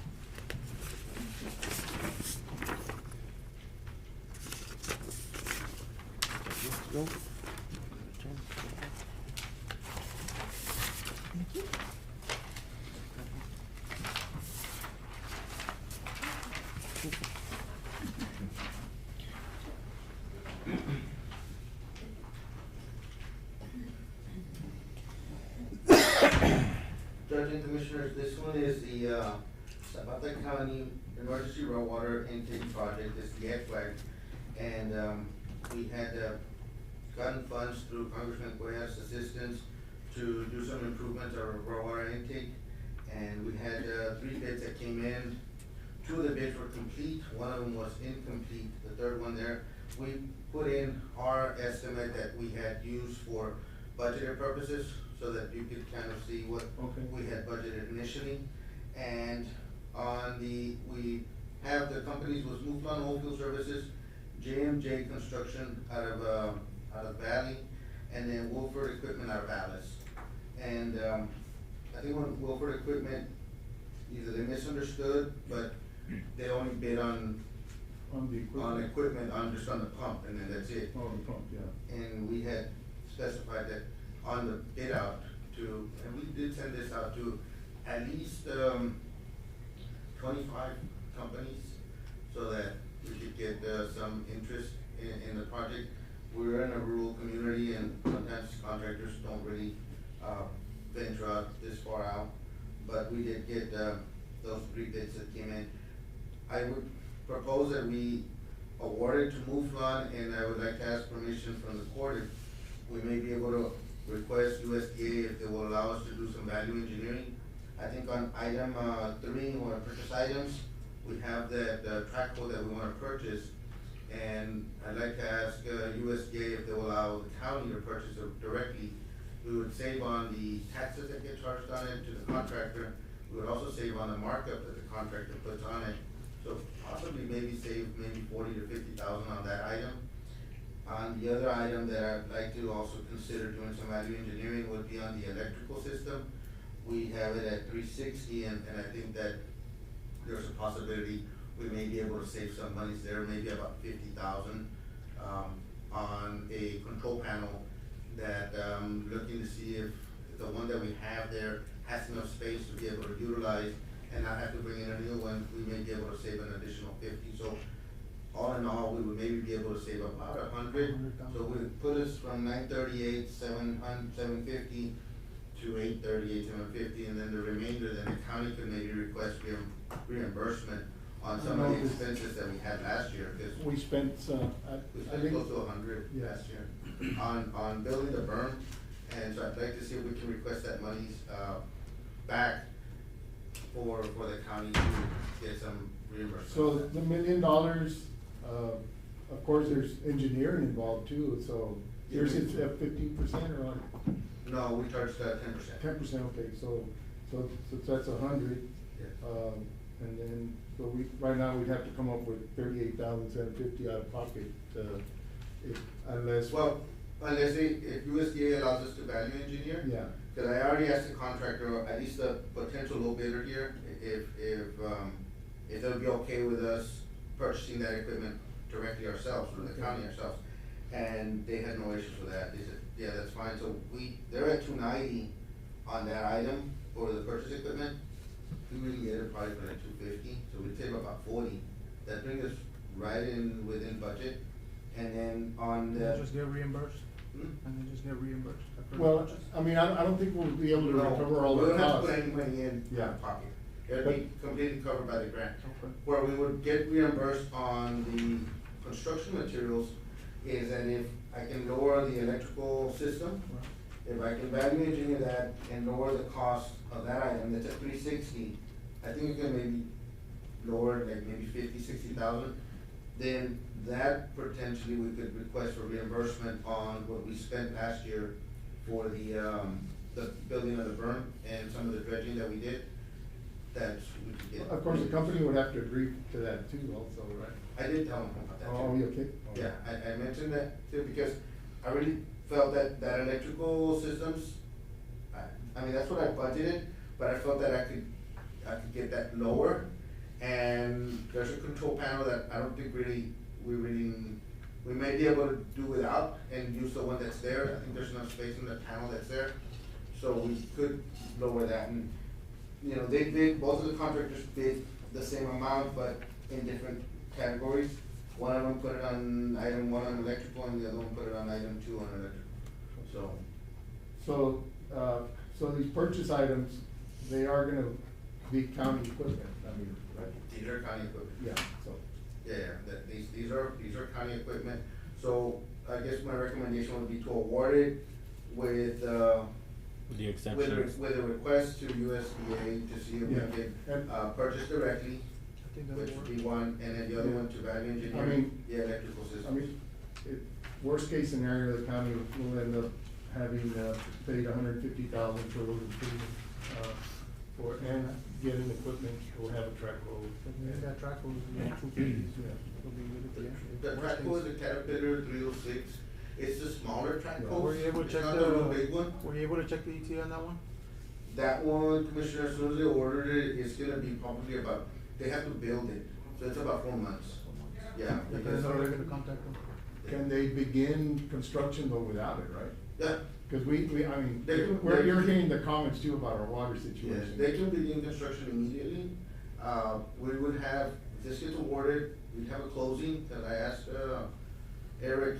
Speaker 14: Let's go. Judge and Commissioners, this one is the Zapata County Emergency Raw Water Intake Project, it's the ECFLAG. And we had gotten funds through Congressman Cuellar's assistance to do some improvements to our raw water intake. And we had 3 bids that came in. 2 of the bids were complete, one of them was incomplete, the third one there. We put in our estimate that we had used for budgeted purposes, so that you could kind of see what
Speaker 3: Okay.
Speaker 14: we had budgeted initially. And we have the companies was Muflon Oilfield Services, JMJ Construction out of Valley, and then Wolford Equipment out of Alice. And I think when Wolford Equipment, either they misunderstood, but they only bid on
Speaker 3: On the equipment.
Speaker 14: equipment, just on the pump, and then that's it.
Speaker 3: Oh, the pump, yeah.
Speaker 14: And we had specified that on the bid out to, and we did send this out to at least 25 companies, so that we could get some interest in the project. We're in a rural community, and sometimes contractors don't really venture out this far out, but we did get those 3 bids that came in. I would propose that we award it to Muflon, and I would like to ask permission from the court if we may be able to request USDA if they will allow us to do some value engineering. I think on item 3, or purchase items, we have that track code that we wanna purchase. And I'd like to ask USDA if they will allow the county to purchase it directly. We would save on the taxes that get charged on it to the contractor. We would also save on the markup that the contractor puts on it. So possibly maybe save maybe 40 to 50,000 on that item. On the other item that I'd like to also consider doing some value engineering would be on the electrical system. We have it at 360, and I think that there's a possibility we may be able to save some monies there, maybe about 50,000, on a control panel that, looking to see if the one that we have there has enough space to be able to utilize and not have to bring in a new one. We may be able to save an additional 50. So all in all, we would maybe be able to save about 100. So it would put us from 938, 750 to 838, 750, and then the remainder, then the county could maybe request reimbursement on some of the expenses that we had last year, because
Speaker 3: We spent,
Speaker 14: we
Speaker 3: I
Speaker 14: spent
Speaker 3: think,
Speaker 14: close to 100
Speaker 3: Yeah.
Speaker 14: last year on building the berm. And so I'd like to see if we can request that monies back for the county to get some reimbursement.
Speaker 3: so the $1 million, of course, there's engineering involved too, so yours is at 15% or on?
Speaker 14: No, we charged 10%.
Speaker 3: 10%, okay, so that's 100.
Speaker 14: Yeah.
Speaker 3: And then, so right now, we'd have to come up with 38,750 out of pocket, unless.
Speaker 14: Well, if USDA allows us to value engineer.
Speaker 3: Yeah.
Speaker 14: Cause I already asked the contractor, at least the potential low bidder here, if they'll be okay with us purchasing that equipment directly ourselves, or the county ourselves. And they had no issues with that. They said, yeah, that's fine. So they're at 290 on that item for the purchase equipment. We can get it probably for like 250, so we'd save about 40. That brings us right in within budget. And then on the.
Speaker 7: Just get reimbursed?
Speaker 14: Hmm?
Speaker 7: And then just get reimbursed?
Speaker 3: Well, I mean, I don't think we'll be able to recover all the
Speaker 14: We don't have to
Speaker 3: costs.
Speaker 14: put any money in
Speaker 3: Yeah.
Speaker 14: our pocket. It'll be completely covered by the grant.
Speaker 7: Okay.
Speaker 14: Where we would get reimbursed on the construction materials is that if I can lower the electrical system, if I can value engineer that and lower the cost of that item, that's at 360, I think we can maybe lower like maybe 50, 60,000. Then that potentially we could request for reimbursement on what we spent last year for the building of the berm and some of the dredging that we did. that we could get.
Speaker 3: Of course, the company would have to agree to that too also, right?
Speaker 14: I did tell him about that.
Speaker 3: Oh,
Speaker 14: too.
Speaker 3: you okay?
Speaker 14: Yeah, I mentioned that too, because I really felt that electrical systems, I mean, that's what I budgeted, but I felt that I could get that lower. And there's a control panel that I don't think we may be able to do without and use the one that's there. I think there's enough space in the panel that's there, so we could lower that. And, you know, both of the contractors bid the same amount, but in different categories. One of them put it on item 1 on electrical, and the other one put it on item 2 on electrical, so.
Speaker 3: So these purchase items, they are gonna be county equipment, I mean, right?
Speaker 14: These are county equipment.
Speaker 3: Yeah, so.
Speaker 14: Yeah, these are county equipment, so I guess my recommendation would be to award it with,
Speaker 2: With the exemption.
Speaker 14: with a request to USDA to see if
Speaker 3: Yeah.
Speaker 14: we can, purchase directly,
Speaker 7: I think that'll
Speaker 14: which would
Speaker 7: work.
Speaker 14: be one, and then the other one to value engineer,
Speaker 3: I mean,
Speaker 14: the electrical system.
Speaker 3: I mean, worst case scenario, the county will end up having, paid $150,000 for those improvements, and getting equipment, we'll have a track roll.
Speaker 7: Maybe that track will be like 250,
Speaker 3: Yeah.
Speaker 7: it'll be good at the end.
Speaker 14: The track hole is a Caterpillar 306, it's the smaller track hole,
Speaker 7: Were you able to
Speaker 14: it's
Speaker 7: check
Speaker 14: not the real big one.
Speaker 7: were you able to check the ETA on that one?
Speaker 14: That one, Commissioner, as soon as they ordered it, it's gonna be probably about, they have to build it, so it's about 4 months. Yeah.
Speaker 7: Because
Speaker 14: because-
Speaker 7: they're gonna contact them.
Speaker 3: Can they begin construction though without it, right?
Speaker 14: Yeah,
Speaker 3: Cause I mean,
Speaker 14: They-
Speaker 3: you're hearing the comments too about our water
Speaker 14: yes,
Speaker 3: situation.
Speaker 14: they can begin construction immediately. We would have, if this gets awarded, we'd have a closing, cause I asked, Eric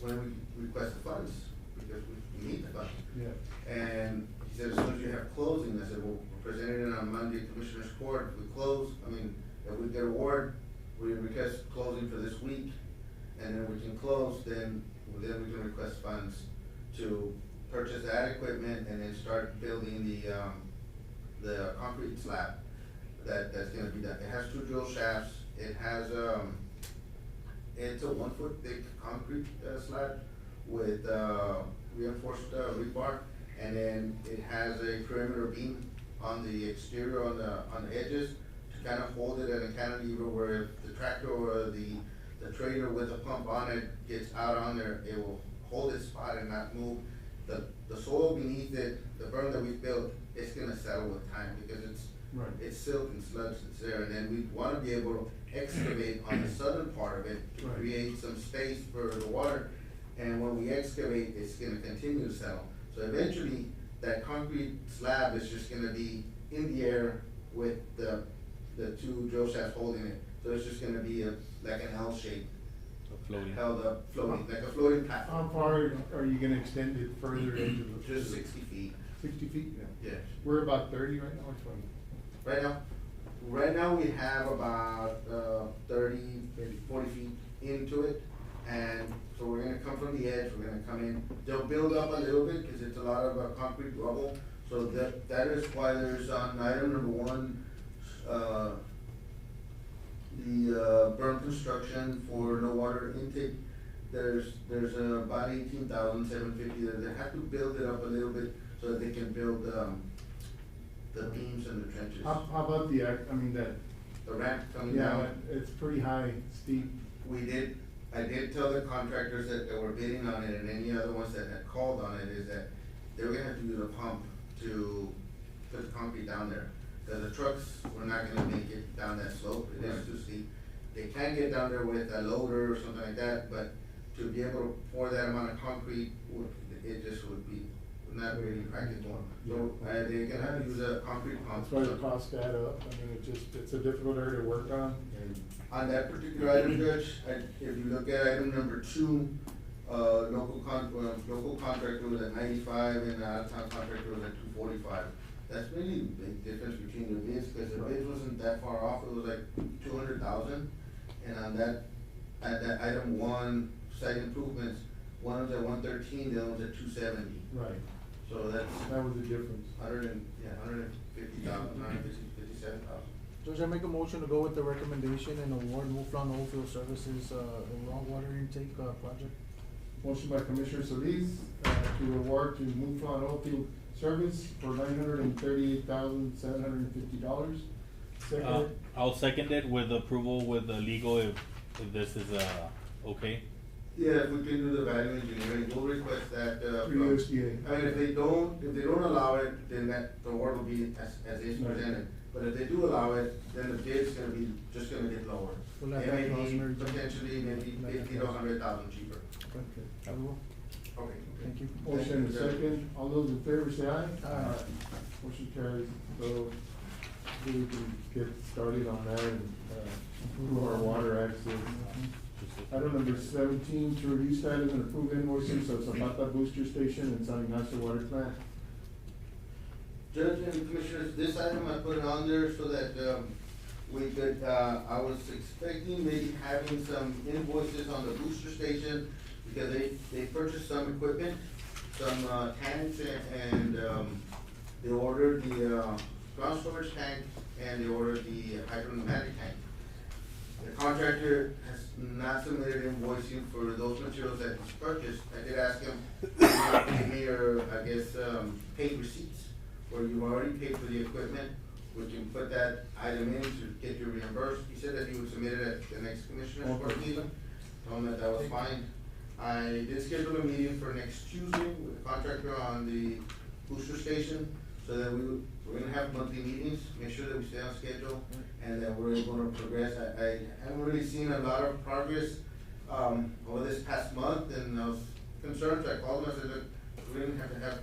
Speaker 14: when we request the funds, because we need the funds.
Speaker 3: Yeah.
Speaker 14: And he said, as soon as you have closing, I said, well, we're presenting it on Monday, Commissioners Court, if we close, I mean, if we get award, we request closing for this week, and then we can close, then we can request funds to purchase that equipment and then start building the concrete slab that's gonna be done. It has 2 drill shafts, it has, it's a 1 foot thick concrete slab with, reinforced, rebar, and then it has a perimeter beam on the exterior, on the edges, to kind of hold it at a cantilever where if the tractor or the trailer with a pump on it gets out on there, it will hold its spot and not move. The soil beneath it, the berm that we built, it's gonna settle with time, because
Speaker 3: Right.
Speaker 14: it's silt and sludge that's there, and then we wanna be able to excavate on the southern part of it to
Speaker 3: Right.
Speaker 14: create some space for the water, and when we excavate, it's gonna continue to settle. So eventually, that concrete slab is just gonna be in the air with the 2 drill shafts holding it, so it's just gonna be like an L shape,
Speaker 2: Floating.
Speaker 14: held up, floating, like a floating platform.
Speaker 3: How far are you gonna extend it further into the?
Speaker 14: Just 60 feet,
Speaker 3: 60 feet, yeah.
Speaker 14: yeah.
Speaker 3: We're about 30 right now, or 20?
Speaker 14: Right now we have about 30, 40 feet into it, and so we're gonna come from the edge, we're gonna come in, they'll build up a little bit, cause it's a lot of concrete rubble, so that is why there's on item number 1, the berm construction for no water intake, there's about 18,750 there. They have to build it up a little bit so that they can build, the beams and the trenches.
Speaker 3: How about that,
Speaker 14: The ramp coming
Speaker 3: yeah,
Speaker 14: down,
Speaker 3: it's pretty high, steep.
Speaker 14: I did tell the contractors that were bidding on it and any other ones that had called on it, is that they were gonna have to use a pump to put the concrete down there. Cause the trucks were not gonna make it down that slope, it is
Speaker 3: Right.
Speaker 14: too steep. They can get down there with a loader or something like that, but to be able to pour that amount of concrete, it just would be not really practical. So, they're gonna have to use a concrete pump.
Speaker 3: That's why the costs add up, I mean, it's a difficult area to work on, and.
Speaker 14: On that particular item, Judge, if you look at item number 2, local contractor was at 95 and out-of-town contractor was at 245. That's really the big difference between the bids, because the bids wasn't that far off, it was like 200,000. And on that, at that item 1, site improvements, one was at 113, the other was at 270.
Speaker 3: Right.
Speaker 14: So that
Speaker 3: was the difference.
Speaker 14: 150,000, 157,000.
Speaker 7: Judge, I make a motion to go with the recommendation and award Muflon Oilfield Services, the raw water intake, project.
Speaker 3: Motion by Commissioner Solis, to award to Muflon Oilfield service for $938,750. Second.
Speaker 2: I'll second it with approval with the legal if this is, okay.
Speaker 14: Yeah, if we can do the value engineering, we'll request that,
Speaker 3: Through USDA.
Speaker 14: I mean, if they don't allow it, then the award will be as is presented. But if they do allow it, then the bid's gonna be, just gonna get lower.
Speaker 7: We'll have
Speaker 14: It may
Speaker 7: that
Speaker 14: be
Speaker 7: Rosemary.
Speaker 14: potentially maybe 50 to 100,000 cheaper.
Speaker 3: Okay.
Speaker 14: Okay.
Speaker 7: Thank you.
Speaker 3: Motion and second. All those in favor say aye.
Speaker 7: Aye.
Speaker 3: Motion carries. So we can get started on that and, improve our water access. Item number 17, to review status and approve invoices of Zapata Booster Station and San Ignacio Water Plant.
Speaker 14: Judge and Commissioners, this item I put it on there so that, we could, I was expecting maybe having some invoices on the booster station because they purchased some equipment, some, tanks and, they ordered the, ground storage tank and they ordered the hydropneumatic tank. The contractor has not submitted invoicing for those materials that he's purchased. I did ask him, give me your, I guess, paid receipts, where you've already paid for the equipment. We can put that item in to get you reimbursed. He said that he would submit it at the next commissioner's court meeting. Told him that was fine. I did schedule a meeting for next Tuesday with the contractor on the booster station, so that we're gonna have monthly meetings, make sure that we stay on schedule, and that we're able to progress. I haven't really seen a lot of progress, over this past month, and I was concerned, so I called him, I said, look, we're gonna have to have,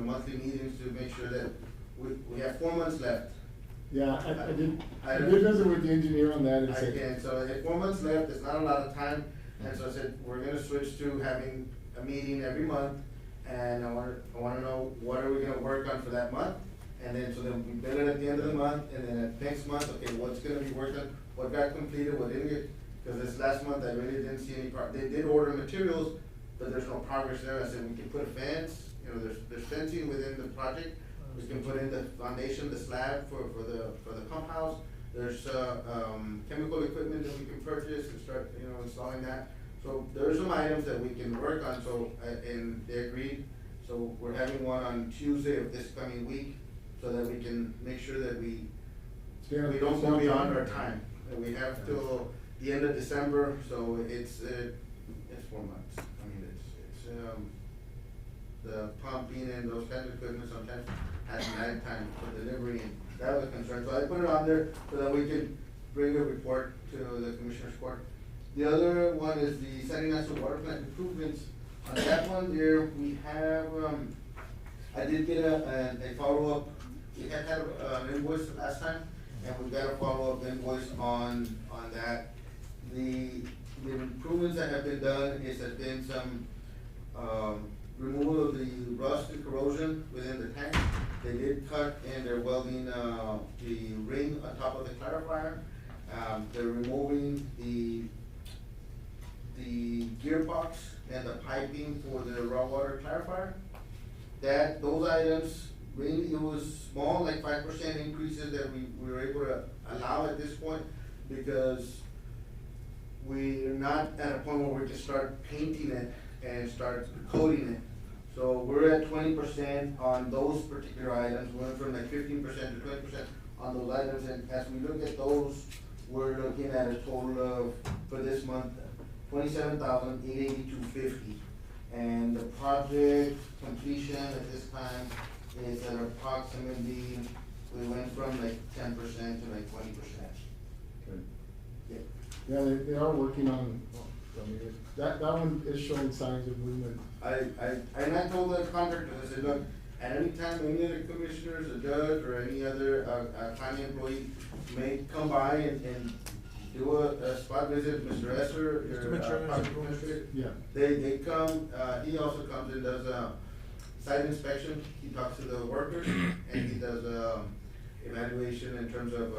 Speaker 14: monthly meetings to make sure that we have 4 months left.
Speaker 3: Yeah, I did visit with the engineer on that and said.
Speaker 14: Again, so if 4 months left, it's not a lot of time, and so I said, we're gonna switch to having a meeting every month, and I wanna know what are we gonna work on for that month, and then, so then we bill it at the end of the month, and then at next month, okay, what's gonna be worked on, what got completed, what didn't get, cause this last month, I really didn't see any they did order materials, but there's no progress there. I said, we can put a fence, there's fencing within the project, we can put in the foundation, the slab for the pump house, there's, chemical equipment that we can purchase and start, installing that. So there are some items that we can work on, so, and they agreed, so we're having one on Tuesday of this coming week, so that we can make sure that we don't go beyond our time. And we have till the end of December, so it's 4 months. I mean, it's the pumping and those kinds of equipment sometimes has lag time for delivery, and that was a concern. So I put it on there so that we can bring a report to the Commissioner's Court. The other one is the San Ignacio Water Plant improvements. On that one there, we have, I did get a follow-up. We had an invoice last time, and we got a follow-up invoice on that. The improvements that have been done is there's been some, removal of the rust and corrosion within the tank. They did cut and they're welding, the ring on top of the clarifier. They're removing the gearbox and the piping for the raw water clarifier. Those items, really, it was small, like 5% increases that we were able to allow at this point, because we're not at a point where we can start painting it and start coating it. So we're at 20% on those particular items, we went from like 15% to 20% on those items, and as we look at those, we're looking at a total of, for this month, $27,882.50. And the project completion at this time is at approximately, we went from like 10% to like 20%.
Speaker 3: Okay.
Speaker 14: Yeah.
Speaker 3: Yeah, they are working on, I mean, that one is showing signs of movement.
Speaker 14: And I told the contractor, I said, look, at any time, any other commissioners, a judge, or any other, county employee may come by and do a spot visit, Mr. Esser,
Speaker 7: Just to
Speaker 14: your,
Speaker 7: make sure
Speaker 14: project
Speaker 7: there's
Speaker 14: administrator.
Speaker 3: Yeah.
Speaker 14: They come, he also comes and does a site inspection, he talks to the workers, and he does, evaluation in terms of,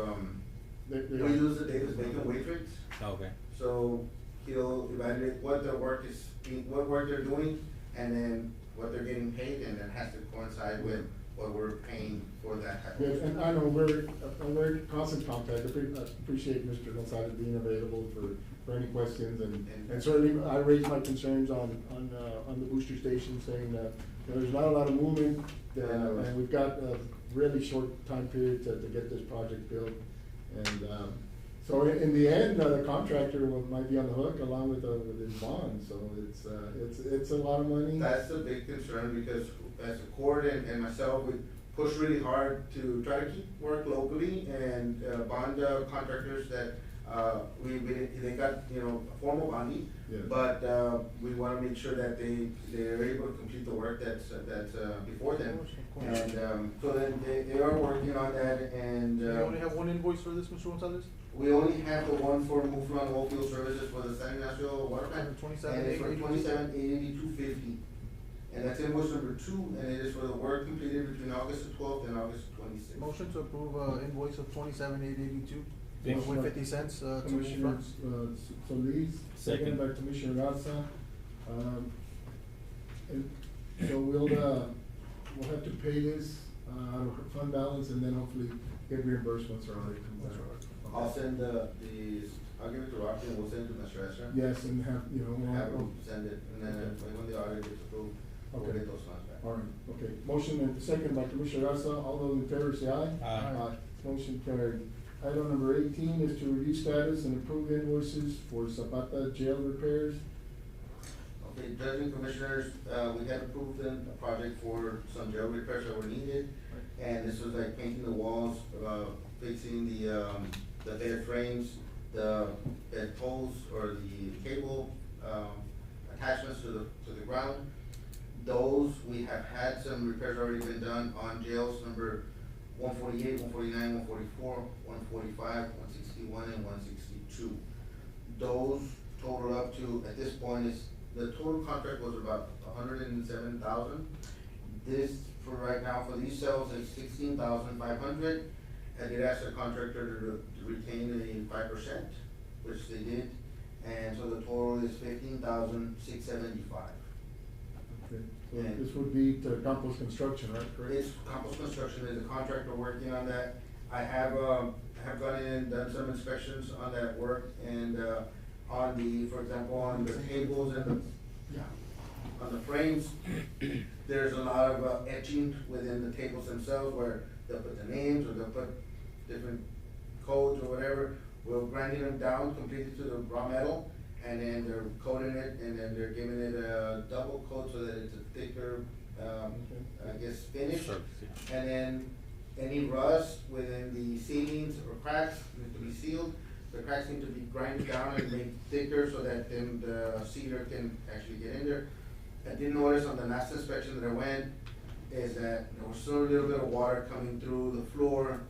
Speaker 14: we use the Davis Bacon Matrix.
Speaker 2: Okay.
Speaker 14: So he'll evaluate what their work is, what work they're doing, and then what they're getting paid, and it has to coincide with what we're paying for that type of.
Speaker 3: Yes, and I know we're in constant contact. I appreciate Mr. Gonzalez being available for any questions, and certainly I raised my concerns on the booster station, saying that There's not a lot of movement, and we've got a really short time period to get this project built. And, so in the end, the contractor might be on the hook along with his bond, so it's a lot of money.
Speaker 14: That's a big concern, because as a court and myself, we push really hard to try to keep work locally and, bond, contractors that, they got, formal bonding.
Speaker 3: Yeah.
Speaker 14: But, we wanna make sure that they're able to complete the work that's before them.
Speaker 7: Of course.
Speaker 14: And, so then they are working on that, and,
Speaker 7: Do you only have one invoice for this, Mr. Gonzalez?
Speaker 14: we only have the one for Muflon Oilfield Services for the San Ignacio Water Plant. And it's for 27,882.50. And that's invoice number 2, and it is for the work completed between August the 12th and August 26th.
Speaker 7: Motion to approve, invoice of 27,882
Speaker 3: Motion by
Speaker 7: with 50 cents, to
Speaker 3: Commissioner
Speaker 7: Muflon.
Speaker 3: Solis, seconded by Commissioner Garza. And so we'll have to pay this, out of fund balance, and then hopefully get reimbursements or other.
Speaker 14: I'll send I'll give it to Rocky, and we'll send it to Mr. Estra.
Speaker 3: Yes, and have,
Speaker 14: Have him send it, and then when the audit gets approved, we'll
Speaker 3: Okay.
Speaker 14: get those funds back.
Speaker 3: All right, okay. Motion and second by Commissioner Garza. All those in favor say aye.
Speaker 2: Aye.
Speaker 3: Motion carried. Item number 18 is to review status and approve invoices for Zapata jail repairs.
Speaker 14: Okay, Judge and Commissioners, we had approved a project for some jail repairs that were needed. And this was like painting the walls, fixing the bed frames, the bed poles or the cable, attachments to the ground. Those, we have had some repairs already been done on jails number 148, 149, 144, 145, 161, and 162. Those total up to, at this point, the total contract was about 107,000. This, for right now, for these cells, is 16,500. I did ask the contractor to retain a 5%, which they did, and so the total is 15,675.
Speaker 3: Okay, so
Speaker 14: And-
Speaker 3: this would be to Campos Construction, right? Correct?
Speaker 14: It's Campos Construction, is a contractor working on that. I have gone in and done some inspections on that work, and, for example, on the cables and on the frames, there's a lot of etching within the tables themselves where they'll put the names or they'll put different codes or whatever. We're grinding them down completely to the raw metal, and then they're coating it, and then they're giving it a double coat so that it's a thicker, I guess, finish.
Speaker 2: Surface, yeah.
Speaker 14: And then any rust within the ceilings or cracks need to be sealed. The cracks need to be grinded down and made thicker so that then the sealer can actually get in there. I did notice on the last inspection that I went is that there was still a little bit of water coming through the floor.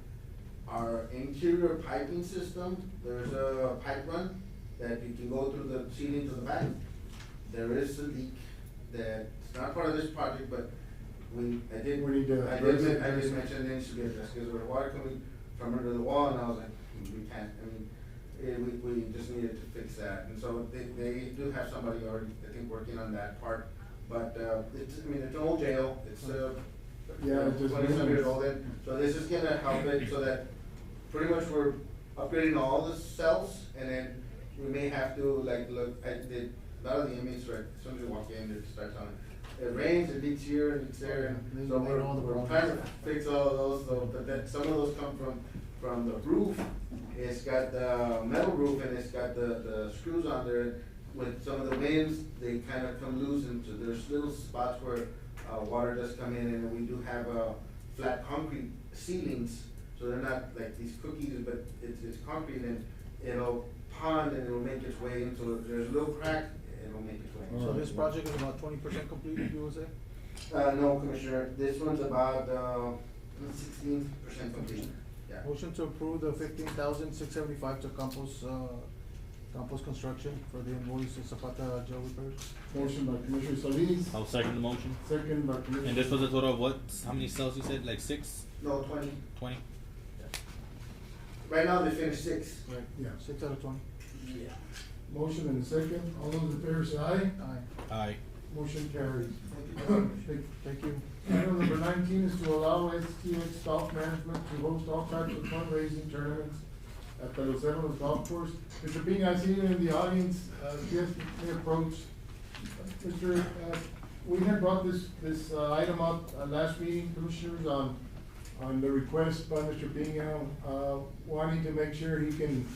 Speaker 14: Our interior piping system, there's a pipe run that you can go through the ceiling to the back. There is a leak that's not part of this project, but I did mention it needs to be addressed, because there was water coming from under the wall, and I was like, we can't, we just needed to fix that. And so they do have somebody already, I think, working on that part. But, it's an old jail, it's,
Speaker 3: It just
Speaker 14: 27 years old, so this is gonna help it so that pretty much we're upgrading all the cells, and then we may have to a lot of the inmates, right, as soon as you walk in, they start telling, it rains, it leaks here, and it's there, and so we're trying to fix all of those, so, but some of those come from the roof. It's got the metal roof, and it's got the screws on there. With some of the winds, they kind of come loose, and so there's little spots where water does come in, and we do have flat concrete ceilings, so they're not like these cookies, but it's concrete, and it'll pond and it'll make its way into, there's a little crack, it'll make its way.
Speaker 7: So this project is about 20% completed, you would say?
Speaker 14: No, Commissioner, this one's about 16% complete, yeah.
Speaker 7: Motion to approve the 15,675 to Campos Construction for the invoice of Zapata jail repairs.
Speaker 3: Motion by Commissioner Solis,
Speaker 2: I'll second the motion.
Speaker 3: second by Commissioner.
Speaker 2: And this was a total of what? How many cells you said? Like 6?
Speaker 14: No, 20.
Speaker 2: 20?
Speaker 14: Right now, they finished 6.
Speaker 7: Right.
Speaker 3: Yeah.
Speaker 7: 6 out of 20.
Speaker 14: Yeah.
Speaker 3: Motion and a second. All those in favor say aye.
Speaker 7: Aye.
Speaker 2: Aye.
Speaker 3: Motion carries.
Speaker 7: Thank you.
Speaker 3: Item number 19 is to allow STX Golf Management to host all types of fundraising tournaments at the Los Alamos Golf Course. Mr. Ping, I see you in the audience. Yes, may approach. Mr. we had brought this item up last meeting, Commissioners, on the request by Mr. Pino, wanting to make sure he can,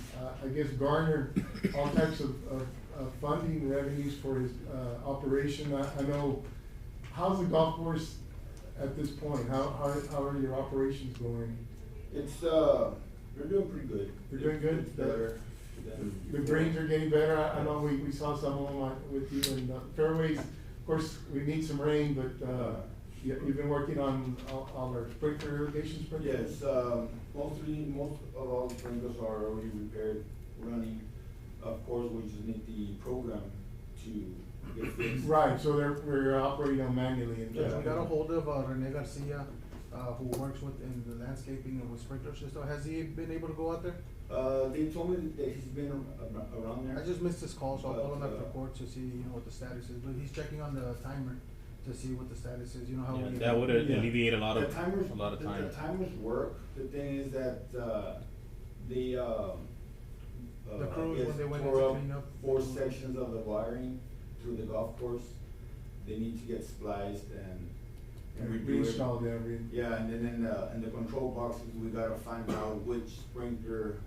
Speaker 3: I guess, garner all types of funding revenues for his, operation. I know, how's the golf course at this point? How are your operations going?
Speaker 15: It's, we're doing pretty good.
Speaker 3: You're doing good?
Speaker 15: It's better
Speaker 3: The
Speaker 15: than.
Speaker 3: greens are getting better. I know we saw some of them with you, and fairways, of course, we need some rain, but, you've been working on all our sprinkler, irrigation sprinklers?
Speaker 15: Yes, most of all the sprinklers are already repaired, running. Of course, we just need the program to get fixed.
Speaker 3: Right, so we're operating on manually and.
Speaker 7: Judge, we got a hold of Rene Garcia, who works in the landscaping and with sprinkler system. Has he been able to go out there?
Speaker 15: They told me that he's been around there.
Speaker 7: I just missed his call, so I'll call him
Speaker 15: But,
Speaker 7: after court to see, what the status is, but he's checking on the timer to see what the status is, how
Speaker 2: Yeah,
Speaker 7: we.
Speaker 2: that would alleviate a lot of
Speaker 15: The timers,
Speaker 2: time.
Speaker 15: the timers work. The thing is that, the
Speaker 7: crews,
Speaker 15: I guess
Speaker 7: when they went in
Speaker 15: tore
Speaker 7: to
Speaker 15: up
Speaker 7: clean up.
Speaker 15: 4 sections of the wiring through the golf course. They need to get spliced and redo it.
Speaker 3: Reinstalled every.
Speaker 15: Yeah, and then in the control boxes, we gotta find out which sprinkler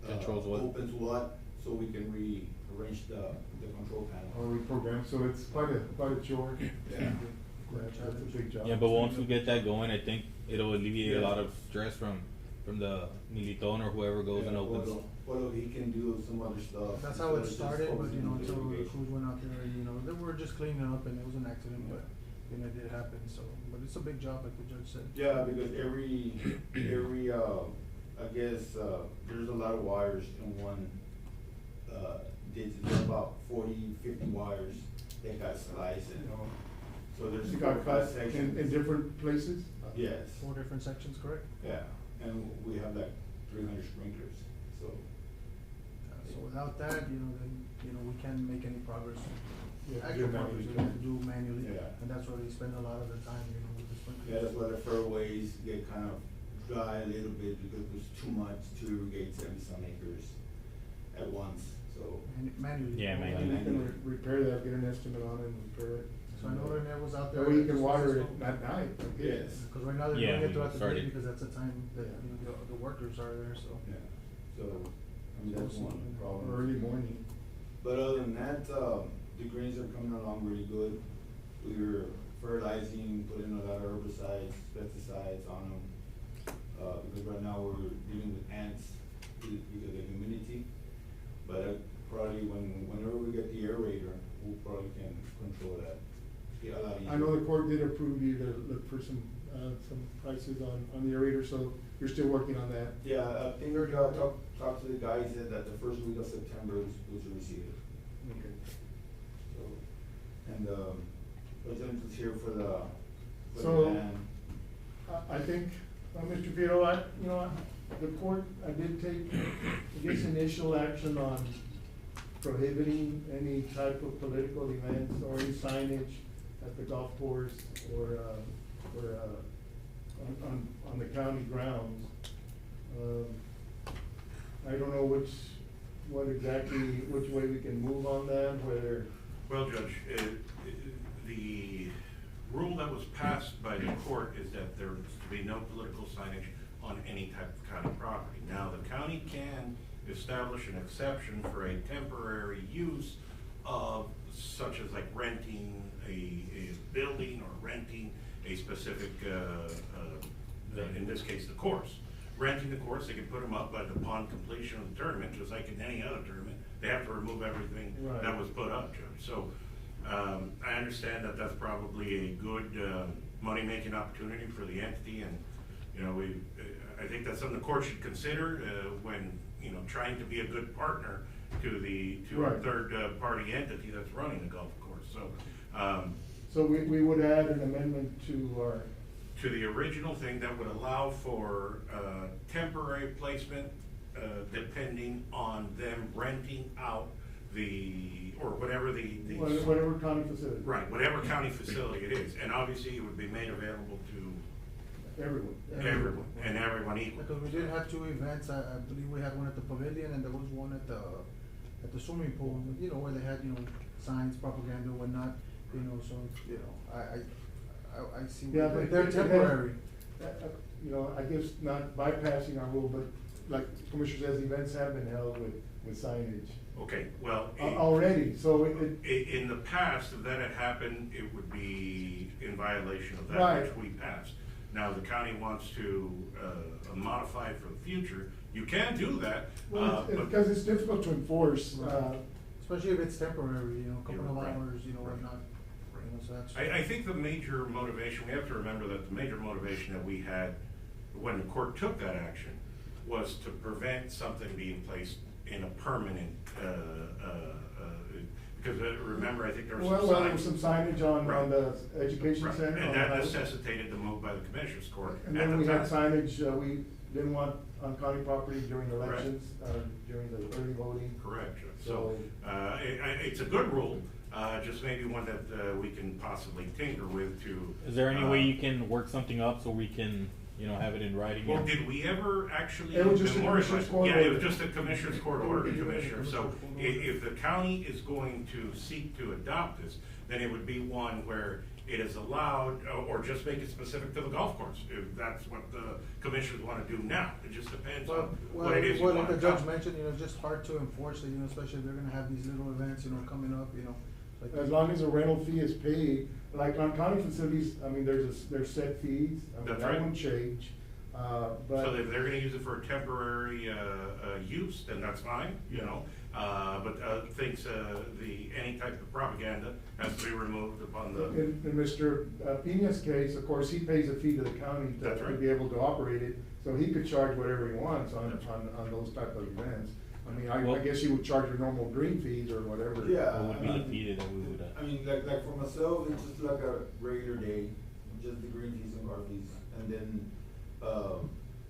Speaker 2: Controls what?
Speaker 15: opens what, so we can rearrange the control panel.
Speaker 3: Or reprogram, so it's quite a chore.
Speaker 15: Yeah.
Speaker 3: That's a big job.
Speaker 2: Yeah, but once we get that going, I think it'll alleviate a lot of stress from the militon or whoever goes and opens.
Speaker 15: Well, he can do some other stuff.
Speaker 7: That's how it
Speaker 15: instead of just
Speaker 7: started, but
Speaker 15: focusing on
Speaker 7: until the
Speaker 15: irrigation.
Speaker 7: crews went out there, they were just cleaning up and it was an accident, but, it did happen, so, but it's a big job, like the judge said.
Speaker 15: Yeah, because every, I guess, there's a lot of wires in one, there's about 40, 50 wires that got sliced and, so there's
Speaker 3: You got
Speaker 15: 5
Speaker 3: cut
Speaker 15: sections.
Speaker 3: in different places?
Speaker 15: Yes.
Speaker 7: 4 different sections, correct?
Speaker 15: Yeah, and we have like 300 sprinklers, so.
Speaker 7: So without that, then, we can't make any progress.
Speaker 3: Yeah,
Speaker 7: Actual
Speaker 3: do
Speaker 7: progress,
Speaker 3: manually.
Speaker 7: we have to do manually,
Speaker 15: Yeah.
Speaker 7: and that's where they spend a lot of the time, with the sprinklers.
Speaker 15: Yeah, that's why the fairways get kind of dry a little bit because there's too much to irrigate 70-some acres at once, so.
Speaker 7: Manually.
Speaker 2: Yeah,
Speaker 3: And you can repair that, get an estimate on it and repair it.
Speaker 7: So I know Rene was out there.
Speaker 3: That way you can water it at night.
Speaker 15: Yes.
Speaker 7: Because right now they're
Speaker 2: Yeah,
Speaker 7: doing it
Speaker 2: we
Speaker 7: throughout the day
Speaker 2: started.
Speaker 7: because that's the time that, the workers are there, so.
Speaker 15: Yeah, so, I mean, that's one problem.
Speaker 3: Early morning.
Speaker 15: But other than that, the greens are coming along really good. We were fertilizing, putting a lot of herbicides, pesticides on them. Because right now we're dealing with ants because of the humidity. But probably whenever we get the aerator, we probably can control that. Get a lot easier.
Speaker 3: I know the court did approve you to look for some prices on the aerator, so you're still working on that.
Speaker 15: Yeah, I think talked to the guy, he said that the first week of September was received.
Speaker 3: Okay.
Speaker 15: So, and, President is here for the
Speaker 3: So,
Speaker 15: land.
Speaker 3: I think, Mr. Fierro, the court, I did take, I guess, initial action on prohibiting any type of political events or any signage at the golf course or on the county grounds. I don't know which way we can move on that, whether.
Speaker 12: Well, Judge, the rule that was passed by the court is that there is to be no political signage on any type of county property. Now, the county can establish an exception for a temporary use of, such as like renting a building or renting a specific, in this case, the course. Renting the course, they can put them up, but upon completion of the tournament, just like in any other tournament, they have to remove everything
Speaker 3: Right.
Speaker 12: that was put up, Judge. So, I understand that that's probably a good, money-making opportunity for the entity, and, I think that's something the court should consider, when, trying to be a good partner to a
Speaker 3: Right.
Speaker 12: third, party entity that's running the golf course, so,
Speaker 3: So we would add an amendment to our.
Speaker 12: to the original thing that would allow for temporary placement, depending on them renting out or whatever
Speaker 3: Whatever county facility.
Speaker 12: right, whatever county facility it is, and obviously it would be made available to
Speaker 3: Everyone.
Speaker 12: everyone equal.
Speaker 7: Because we did have 2 events, I believe we had one at the pavilion and there was one at the swimming pool, where they had, signs, propaganda and whatnot. you know, so, you know, I see,
Speaker 3: Yeah,
Speaker 7: but
Speaker 3: but
Speaker 7: they're
Speaker 3: it-
Speaker 7: temporary.
Speaker 3: You know, I guess not bypassing our rule, but like Commissioner says, events have been held with signage.
Speaker 12: Okay, well.
Speaker 3: Already, so
Speaker 12: In the past, if that had happened, it would be in violation of that
Speaker 3: Right.
Speaker 12: which we passed. Now, the county wants to, modify it for the future, you can do that,
Speaker 3: well,
Speaker 12: but.
Speaker 3: because it's difficult to enforce,
Speaker 7: Right. Especially if it's temporary, you know, a couple
Speaker 12: You're
Speaker 7: of
Speaker 12: right.
Speaker 7: hours, you know,
Speaker 12: Right.
Speaker 7: whatnot. You know, so that's.
Speaker 12: I think the major motivation, we have to remember that the major motivation that we had when the court took that action was to prevent something being placed in a permanent, because remember, I think there was some
Speaker 3: well, there was some signage on
Speaker 12: Right.
Speaker 3: the education
Speaker 12: Right.
Speaker 3: center.
Speaker 12: And
Speaker 3: on
Speaker 12: that
Speaker 3: the-
Speaker 12: necessitated the move by the Commissioners Court
Speaker 3: And
Speaker 12: at
Speaker 3: then we
Speaker 12: the
Speaker 3: had
Speaker 12: time.
Speaker 3: signage, we didn't want on county property during elections, during the early voting.
Speaker 12: Correct, so, it's a good rule, just maybe one that, we can possibly tinker with to.
Speaker 2: Is there any way you can work something up so we can, you know, have it in writing?
Speaker 12: Well, did we ever actually?
Speaker 3: It was just a
Speaker 12: memorialize
Speaker 3: Commissioner's
Speaker 12: it?
Speaker 3: Court
Speaker 12: Yeah, it
Speaker 3: order.
Speaker 12: was just a Commissioner's Court order, Commissioner, so if the county is going to seek to adopt this, then it would be one where it is allowed, or just make it specific to the golf course, if that's what the commissioners wanna do now, it just depends on what it is you
Speaker 7: Well,
Speaker 12: want
Speaker 7: like
Speaker 12: to
Speaker 7: the judge
Speaker 12: accomplish.
Speaker 7: mentioned, you know, it's just hard to enforce it, you know, especially if they're gonna have these little events, you know, coming up, you know. Like
Speaker 3: As long as a rental fee is paid, like on county facilities, I mean, there's set fees, I mean,
Speaker 12: That's
Speaker 3: that
Speaker 12: right.
Speaker 3: won't change, but.
Speaker 12: So if they're gonna use it for a temporary, use, then that's fine, you know, but, thinks, any type of propaganda has to be removed upon the.
Speaker 3: In Mr. Pena's case, of course, he pays a fee to the county
Speaker 12: That's
Speaker 3: to
Speaker 12: right.
Speaker 3: be able to operate it, so he could charge whatever he wants on those type of events. I mean, I
Speaker 2: Well-
Speaker 3: guess he would charge your normal green fees or whatever.
Speaker 15: Yeah.
Speaker 2: What would be the fee that we would,
Speaker 15: I mean, like for myself, it's just like a regular day, just the green fees and car fees, and then,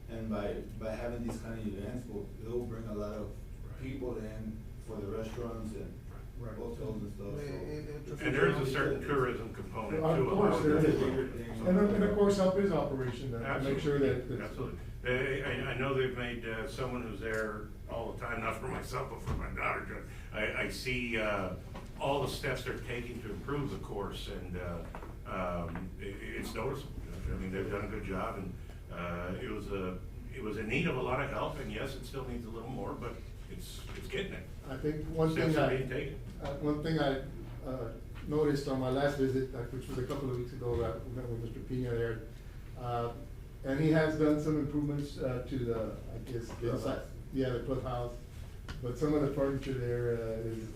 Speaker 15: and by having these kind of events, it'll bring a lot of people in for the restaurants and
Speaker 3: Right.
Speaker 15: hotels and stuff, so.
Speaker 12: And there is a certain tourism component to it.
Speaker 3: Of course, there is.
Speaker 15: Bigger thing.
Speaker 3: And of course, help his operation, to make sure that. it's-
Speaker 12: Absolutely. I know they've made, someone who's there all the time, not for myself, but for my daughter, I see, all the steps they're taking to improve the course, and, it's noticeable. I mean, they've done a good job, and, it was in need of a lot of help, and yes, it still needs a little more, but it's getting it.
Speaker 3: I think one
Speaker 12: Steps
Speaker 3: thing
Speaker 12: are being taken.
Speaker 3: one thing I noticed on my last visit, which was a couple of weeks ago, we met with Mr. Pena there, and he has done some improvements to the, I guess, the inside, yeah, the clubhouse. But some of the furniture there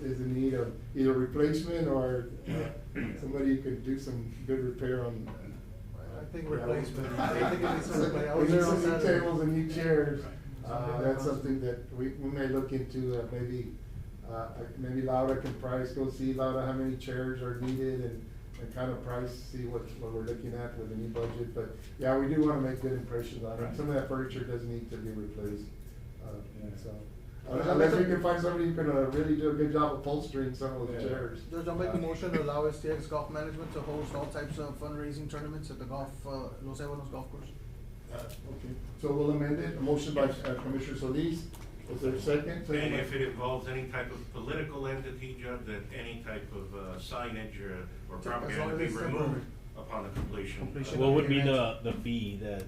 Speaker 3: is in need of either replacement or somebody could do some good repair on.
Speaker 7: I think replacement, I think it needs some replacement. I was
Speaker 3: We need
Speaker 7: there on
Speaker 3: some new
Speaker 7: Saturday.
Speaker 3: tables and new chairs.
Speaker 7: Right.
Speaker 3: That's something that we may look into, maybe Laura can price, go see Laura how many chairs are needed and kind of price, see what we're looking at with the new budget. But yeah, we do wanna make good impressions on it.
Speaker 12: Right.
Speaker 3: Some of that furniture does need to be replaced, so.
Speaker 7: Judge,
Speaker 3: Unless we can find somebody who can really do a good job upholstering some of those chairs.
Speaker 7: Judge, I'll make a motion to allow STX Golf Management to host all types of fundraising tournaments at the Los Ebanos Golf Course.
Speaker 3: Okay, so we'll amend it, a motion by Commissioner Solis, is there a second?
Speaker 12: And if it involves any type of political entity, Judge, that any type of signage or propaganda
Speaker 7: as
Speaker 12: be
Speaker 7: it's
Speaker 12: removed
Speaker 7: temporary.
Speaker 12: upon the completion.
Speaker 2: what would be the fee that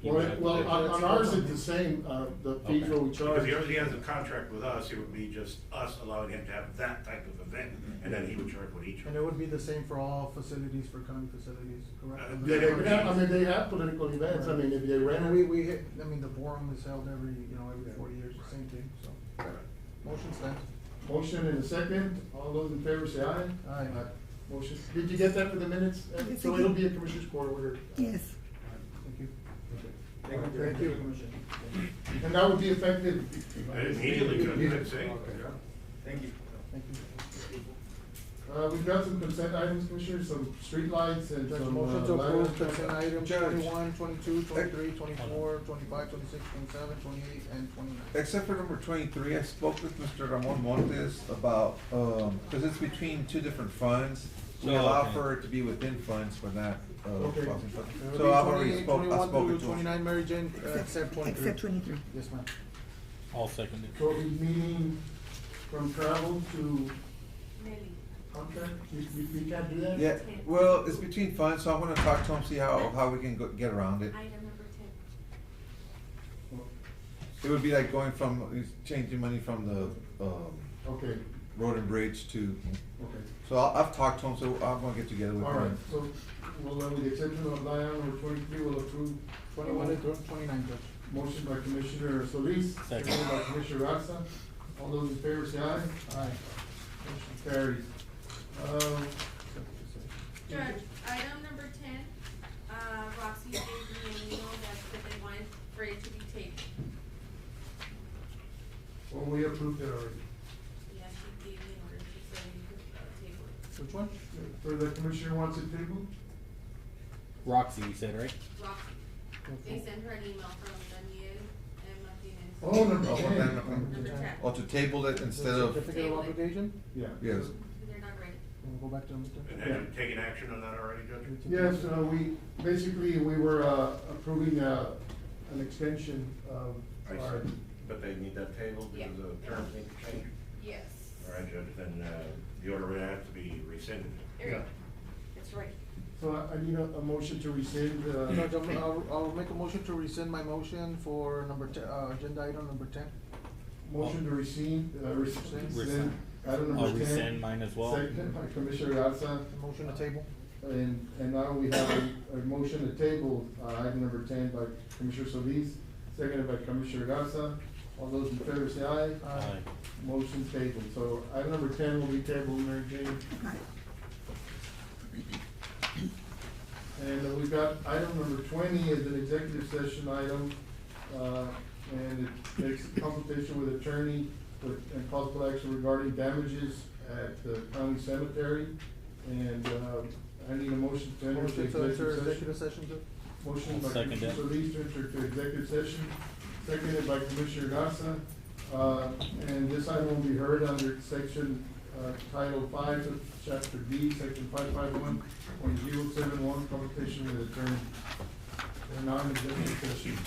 Speaker 2: he would have to pay?
Speaker 3: On ours, it's the same, the fees
Speaker 2: Okay.
Speaker 3: what we
Speaker 12: Because
Speaker 3: charge.
Speaker 12: he already has a contract with us, it would be just us allowing him to have that type of event, and then he would charge what he charges.
Speaker 7: And it would be the same for all facilities, for county facilities, correct?
Speaker 3: Yeah, they could have, I mean, they have political events, I mean, if they rent.
Speaker 7: And we hit, I mean, the forum is held every 4 years, the same thing, so. Motion stands.
Speaker 3: Motion and a second, all those in favor say aye.
Speaker 7: Aye.
Speaker 3: Motion, did you get that for the minutes?
Speaker 5: Yes,
Speaker 3: So
Speaker 5: I
Speaker 3: it'll
Speaker 5: did.
Speaker 3: be a Commissioner's Court order.
Speaker 5: Yes.
Speaker 7: Thank you.
Speaker 3: Thank you. And that would be effective.
Speaker 12: Immediately, Judge, I'd say.
Speaker 15: Thank you.
Speaker 7: Thank you.
Speaker 3: We've got some consent items, Commissioner, some streetlights and
Speaker 7: Judge,
Speaker 3: some.
Speaker 7: motion to
Speaker 3: light-
Speaker 7: approve consent items
Speaker 14: Judge.
Speaker 7: 21, 22, 23, 24, 25, 26, 27, 28, and 29.
Speaker 6: Except for number 23, I spoke with Mr. Ramon Montes about, because it's between two different funds. We
Speaker 2: So,
Speaker 6: allow
Speaker 2: okay.
Speaker 6: for it to be within funds, but not,
Speaker 3: Okay.
Speaker 6: crossing funds.
Speaker 7: It would
Speaker 6: So
Speaker 7: be
Speaker 6: I've already
Speaker 7: 28,
Speaker 6: spoke, I've
Speaker 7: 21
Speaker 6: spoken
Speaker 7: through
Speaker 6: to him.
Speaker 7: 29, Mary Jane, except 23.
Speaker 5: Except 23.
Speaker 7: Yes, ma'am.
Speaker 2: I'll second it.
Speaker 3: So he's meeting from travel to contract? You can't do that?
Speaker 6: Yeah, well, it's between funds, so I'm gonna talk to him, see how we can get around it.
Speaker 10: Item number 10.
Speaker 6: It would be like going from, changing money from the,
Speaker 3: Okay,
Speaker 6: road and bridge to,
Speaker 3: okay.
Speaker 6: so I've talked to him, so I'm gonna get together with him.
Speaker 3: All right, so, well, with the exception of item number 23, we'll approve
Speaker 7: 21 and 29, Judge.
Speaker 3: Motion by Commissioner Solis, seconded by Commissioner Garza. All those in favor say aye.
Speaker 7: Aye.
Speaker 3: Motion carries.
Speaker 10: Judge, item number 10, Roxy gave me an email that they wanted for it to be tabled.
Speaker 3: Well, we approved it already.
Speaker 10: Yes, she gave me an order, she said we could table it.
Speaker 7: Which one?
Speaker 3: For the Commissioner wants it tabled?
Speaker 2: Roxy, you said, right?
Speaker 10: Roxy. They sent her an email from Daniel and Martinez.
Speaker 3: Oh, number
Speaker 6: Oh,
Speaker 3: 10.
Speaker 10: Number 10.
Speaker 6: Oh, to table it instead of,
Speaker 7: Certificate of obligation?
Speaker 3: Yeah.
Speaker 6: yes.
Speaker 10: They're not ready.
Speaker 7: We'll go back to number 10.
Speaker 12: And have you taken action on that already, Judge?
Speaker 3: Yes, we were approving an extension of
Speaker 12: I
Speaker 3: our,
Speaker 12: see. But they need that tabled because the terms need to change?
Speaker 10: Yes.
Speaker 12: All right, Judge, then, the order would have to be rescinded.
Speaker 10: There you go. It's right.
Speaker 3: so I need a motion to rescind,
Speaker 7: Judge, I'll make a motion to rescind my motion for number 10, agenda item number 10.
Speaker 3: motion to rescind, rescind item
Speaker 2: I'll
Speaker 3: number 10.
Speaker 2: rescind mine as well.
Speaker 3: Second by Commissioner Garza.
Speaker 7: Motion to table.
Speaker 3: And now we have a motion to table, item number 10 by Commissioner Solis, seconded by Commissioner Garza. All those in favor say aye.
Speaker 2: Aye.
Speaker 3: Motion tabled. So item number 10 will be tabled, Mary Jane. And we've got item number 20 is an executive session item, and it makes consultation with attorney and possible action regarding damages at the county cemetery. And I need a motion to enter into
Speaker 7: Motion to enter
Speaker 3: executive
Speaker 7: executive
Speaker 3: session.
Speaker 7: session, Judge.
Speaker 3: Motion by
Speaker 2: Second
Speaker 3: Commissioner
Speaker 2: that.
Speaker 3: Solis to enter to executive session, seconded by Commissioner Garza. And this item will be heard under section, Title 5 of Chapter D, Section 551.071, consultation with attorney. We're now in executive session.